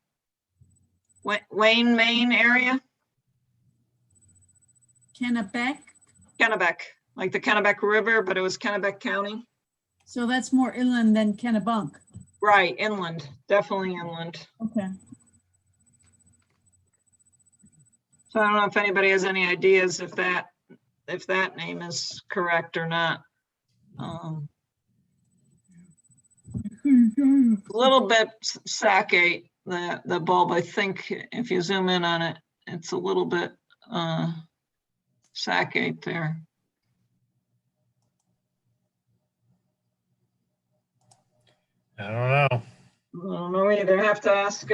Wayne, Maine area. Kennebec? Kennebec, like the Kennebec River, but it was Kennebec County. So that's more inland than Kennebunk. Right, inland, definitely inland. Okay. So I don't know if anybody has any ideas if that name is correct or not. A little bit saccate, the bulb. I think if you zoom in on it, it's a little bit saccate there. I don't know. I don't know either. Have to ask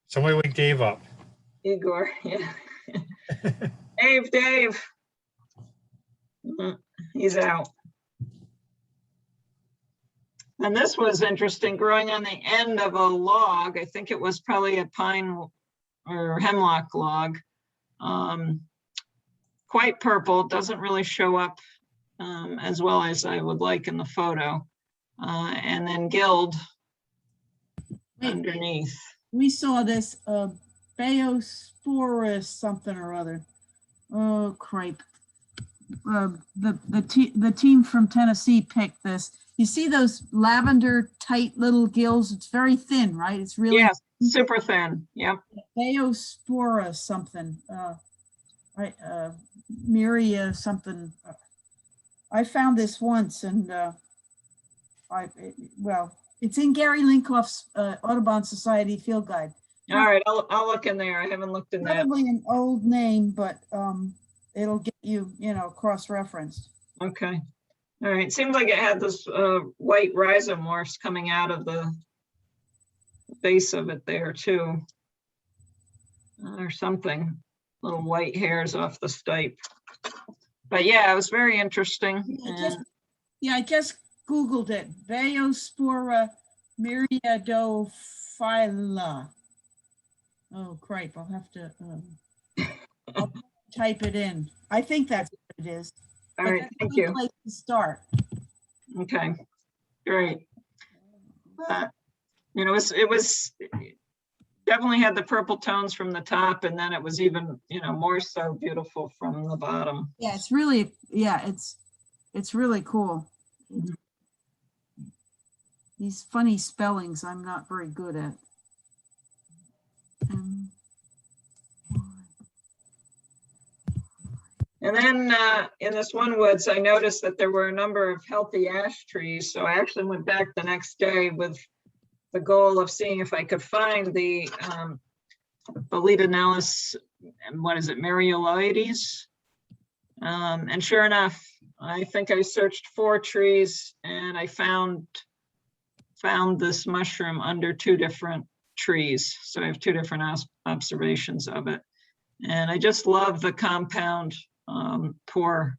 Somebody wake Dave up. Igor. Yeah. Dave. He's out. And this was interesting, growing on the end of a log. I think it was probably a pine or hemlock log. Quite purple, doesn't really show up as well as I would like in the photo. And then gilled underneath. We saw this Bayosporus something or other. Oh, cripe. The team from Tennessee picked this. You see those lavender tight little gills? It's very thin, right? It's really super thin. Yep. Bayosporus something. Right, Myria something. I found this once, and it's in Gary Linkoff's Audubon Society Field Guide. All right, I'll look in there. I haven't looked in that. Probably an old name, but it'll get you, cross-referenced. Okay. All right. Seems like it had this white rhizomorphs coming out of the base of it there too, or something. Little white hairs off the stipe. But yeah, it was very interesting. I just Googled it. Bayospora myriadophylla. Oh, cripe. I'll have to type it in. I think that's what it is. All right, thank you. Place to start. Okay, great. It was definitely had the purple tones from the top, and then it was even, more so beautiful from the bottom. Yeah, it's really, it's really cool. Mm-hmm. These funny spellings I'm not very good at. And then in this one woods, I noticed that there were a number of healthy ash trees. So I actually went back the next day with the goal of seeing if I could find the Boletonellus, and what is it, Marioloides? And sure enough, I think I searched 4 trees and I found this mushroom under 2 different trees. So I have 2 different observations of it. And I just love the compound pore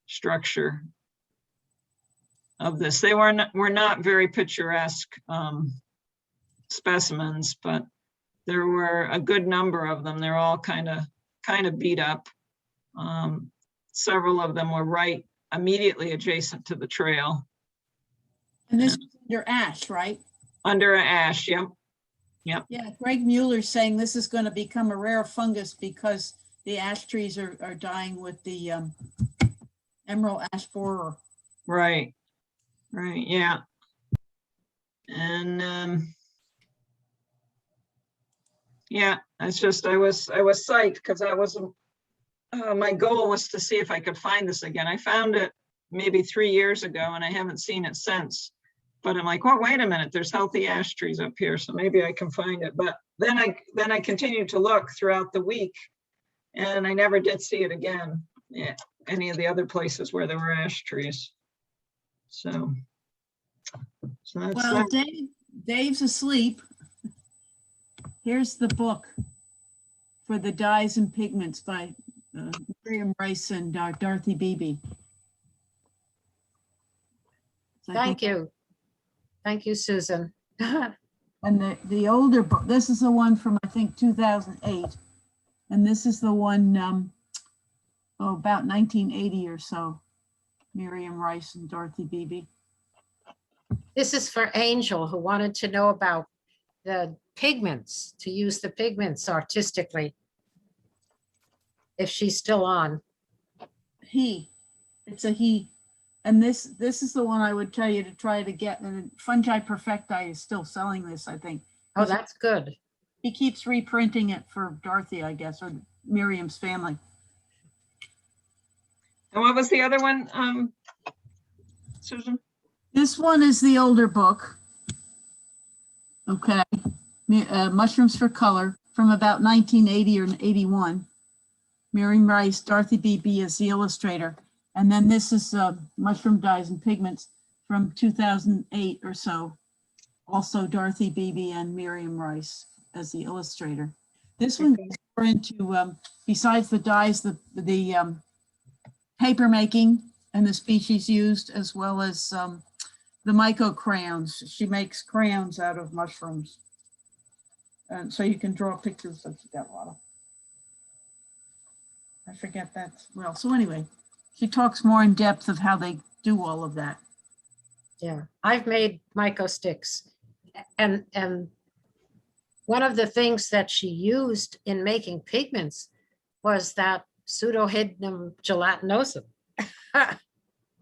structure of this. They were not very picturesque specimens, but there were a good number of them. They're all kind of beat up. Several of them were right immediately adjacent to the trail. And this was under ash, right? Under an ash, yep. Yeah, Greg Mueller's saying this is going to become a rare fungus because the ash trees are dying with the emerald ash borer. Right, yeah. And yeah, it's just, I was psyched because I wasn't, my goal was to see if I could find this again. I found it maybe 3 years ago and I haven't seen it since. But I'm like, well, wait a minute, there's healthy ash trees up here, so maybe I can find it. But then I continued to look throughout the week and I never did see it again. Yeah, any of the other places where there were ash trees. So that's Well, that. Dave's asleep. Here's the book for the dyes and pigments by Miriam Rice and Dorothy Beebe. So I Thank think- you. Thank you, Susan. And the older book, this is the one from, I think, 2008. And this is the one, about 1980 or so. Miriam Rice and Dorothy Beebe. This is for Angel, who wanted to know about the pigments, to use the pigments artistically. If she's still on. It's a he. And this is the one I would tell you to try to get. And Fungi Perfecti is still selling this, I think. Oh, that's good. He keeps reprinting it for Dorothy, I guess, or Miriam's family. And what was the other one, Susan? This one is the older book. Okay. Mushrooms for Color from about 1980 or 81. Miriam Rice, Dorothy Beebe as the illustrator. And then this is Mushroom Dyes and Pigments from 2008 or so. Also Dorothy Beebe and Miriam Rice as the illustrator. This one goes more into, besides the dyes, the paper making and the species used, as well as the myco crayons. She makes crayons out of mushrooms. And so you can draw pictures of that model. I forget that well. So anyway, she talks more in depth of how they do all of that. Yeah, I've made myco sticks. And one of the things that she used in making pigments was that Pseudohydnum gelatinosum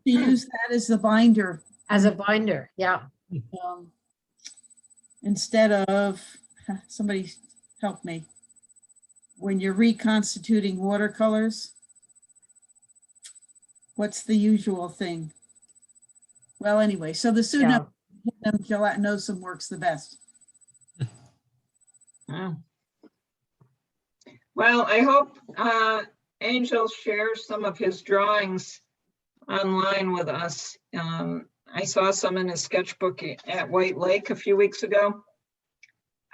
She used that as the binder as a binder. Yeah. instead of, somebody help me, when you're reconstituting watercolors, what's the usual thing? Well, anyway, so the Yeah. Pseudohydnum gelatinosum works the best. Oh. Well, I hope Angel shares some of his drawings online with us. I saw some in his sketchbook at White Lake a few weeks ago.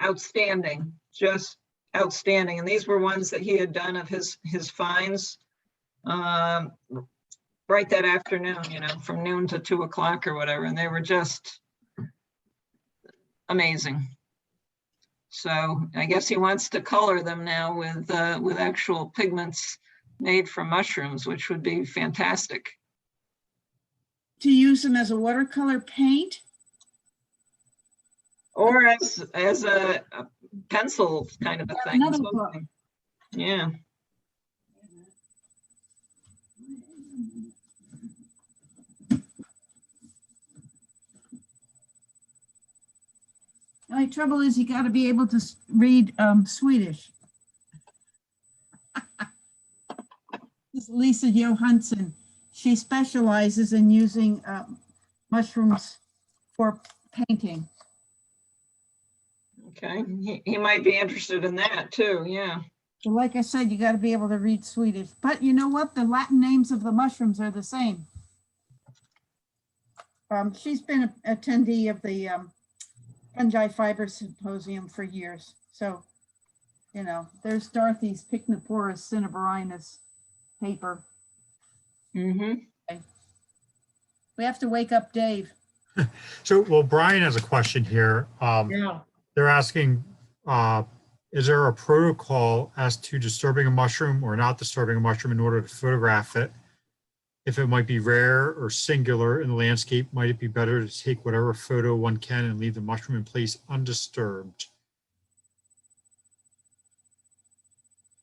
Outstanding, just outstanding. And these were ones that he had done of his finds right that afternoon, you know, from noon to 2 o'clock or whatever. And they were just amazing. So I guess he wants to color them now with actual pigments made from mushrooms, which would be fantastic. To use them as a watercolor paint? Or as a pencil kind of a thing. Another book. Something. Yeah. The only trouble is you got to be able to read Swedish. This is Lisa Johansson. She specializes in using mushrooms for painting. Okay. He might be interested in that too. Yeah. So like I said, you got to be able to read Swedish. But you know what? The Latin names of the mushrooms are the same. She's been an attendee of the Fungi Fiber Symposium for years. So, you know, there's Dorothy's Pycnoporus cinnaberinus paper. Mm-hmm. We have to wake up Dave. So, well, Brian has a question here. Yeah. They're asking, is there a protocol as to disturbing a mushroom or not disturbing a mushroom in order to photograph it? If it might be rare or singular in the landscape, might it be better to take whatever photo one can and leave the mushroom in place undisturbed?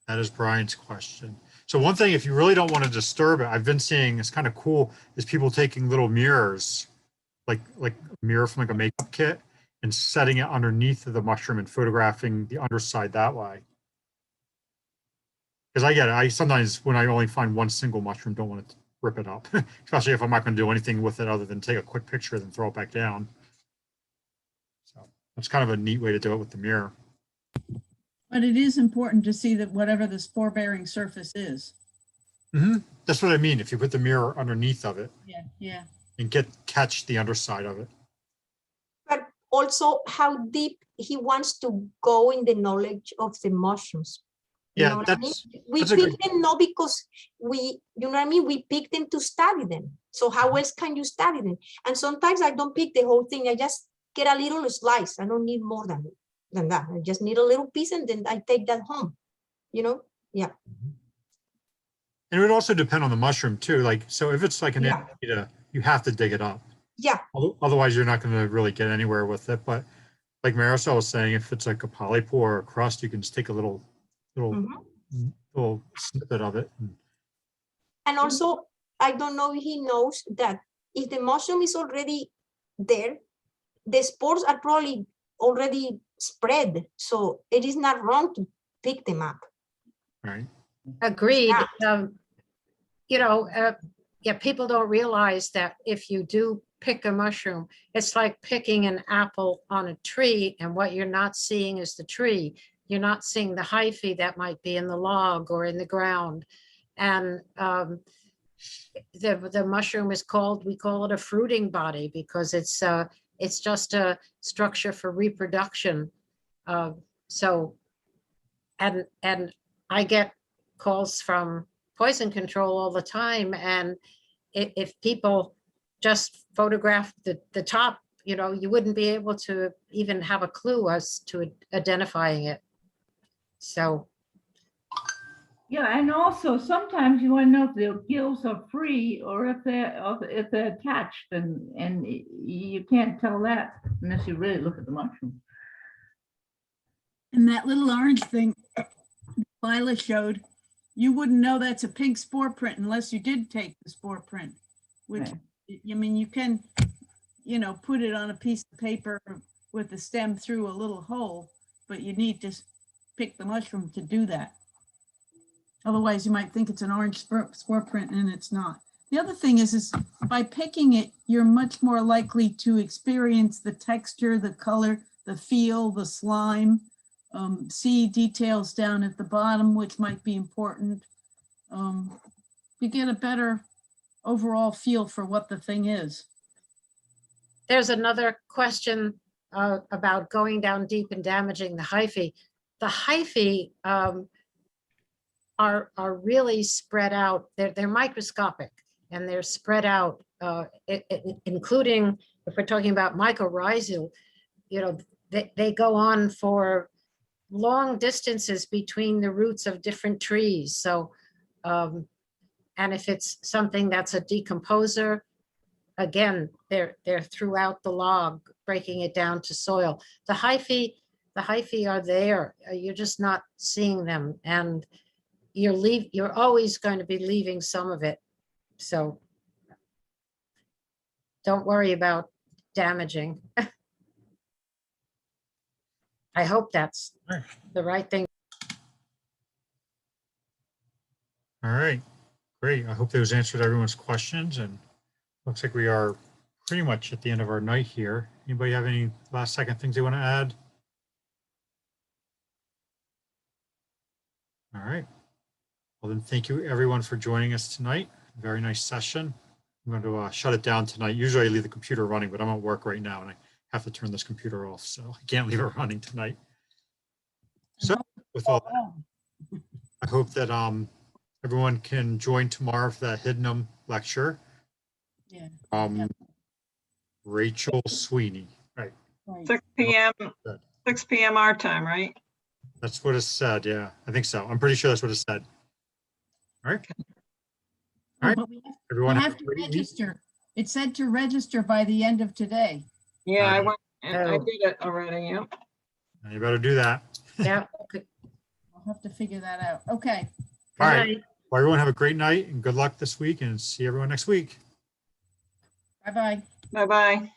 That is Brian's question. So one thing, if you really don't want to disturb it, I've been seeing, it's kind of cool, is people taking little mirrors, like a mirror from like a makeup kit, and setting it underneath of the mushroom and photographing the underside that way. Because I get it. I sometimes, when I only find one single mushroom, don't want to rip it up, especially if I'm not going to do anything with it other than take a quick picture and then throw it back down. So that's kind of a neat way to do it with the mirror. But it is important to see that whatever the spore bearing surface is. That's what I mean. If you put the mirror underneath of it Yeah, yeah. and catch the underside of it. But also how deep he wants to go in the knowledge of the mushrooms. You know Yeah, what I mean? that's We that's a pick good- them not because you know what I mean? We pick them to study them. So how else can you study them? And sometimes I don't pick the whole thing. I just get a little slice. I don't need more than that. I just need a little piece and then I take that home, you know? Yeah. And it would also depend on the mushroom too. Like, so if it's like an Yeah. Amanita, you have to dig it up. Yeah. Otherwise, you're not going to really get anywhere with it. But like Marisol was saying, if it's like a polypore or a crust, you can just take a little snippet of it. And also, I don't know if he knows that if the mushroom is already there, the spores are probably already spread. So it is not wrong to pick them up. Right. Agreed. Yeah. Yeah, people don't realize that if you do pick a mushroom, it's like picking an apple on a tree, and what you're not seeing is the tree. You're not seeing the hyphae that might be in the log or in the ground. And the mushroom is we call it a fruiting body because it's just a structure for reproduction. So, and I get calls from poison control all the time, and if people just photograph the top, you wouldn't be able to even have a clue as to identifying it. So Yeah, and also sometimes you want to know if the gills are free or if they're attached, and you can't tell that unless you really look at the mushroom. And that little orange thing Lila showed, you wouldn't know that's a pink spore print unless you did take the spore print, which, Right. I mean, you can, put it on a piece of paper with the stem through a little hole, but you need to pick the mushroom to do that. Otherwise, you might think it's an orange spore print and it's not. The other thing is by picking it, you're much more likely to experience the texture, the color, the feel, the slime, see details down at the bottom, which might be important. You get a better overall feel for what the thing is. there's another question about going down deep and damaging the hyphae. The hyphae are really spread out. They're microscopic and they're spread out, including if we're talking about mycorrhizal, they go on for long distances between the roots of different trees. So, and if it's something that's a decomposer, again, they're throughout the log, breaking it down to soil. The hyphae are there. You're just not seeing them, and you're always going to be leaving some of it. So don't worry about damaging. I hope that's the right thing. All right. Great. I hope those answered everyone's questions, and looks like we are pretty much at the end of our night here. Anybody have any last second things they want to add? All right. Well, then thank you everyone for joining us tonight. Very nice session. I'm going to shut it down tonight. Usually I leave the computer running, but I'm at work right now and I have to turn this computer off, so I can't leave it running tonight. So with all that, I hope that everyone can join tomorrow for that Hiddenham lecture. Yeah. Rachel Sweeney, right? 6 p.m. Good. 6 p.m. our time, right? That's what it said. Yeah, I think so. I'm pretty sure that's what it said. All right. All right. But we Everyone have to register. It said to register by the end of today. Yeah, I Right. went, and I Oh. did it already, yeah. You better do that. Yeah. Good I'll have to figure that out. Okay. All right. night. Well, everyone have a great night and good luck this week, and see everyone next week. Bye-bye. Bye-bye.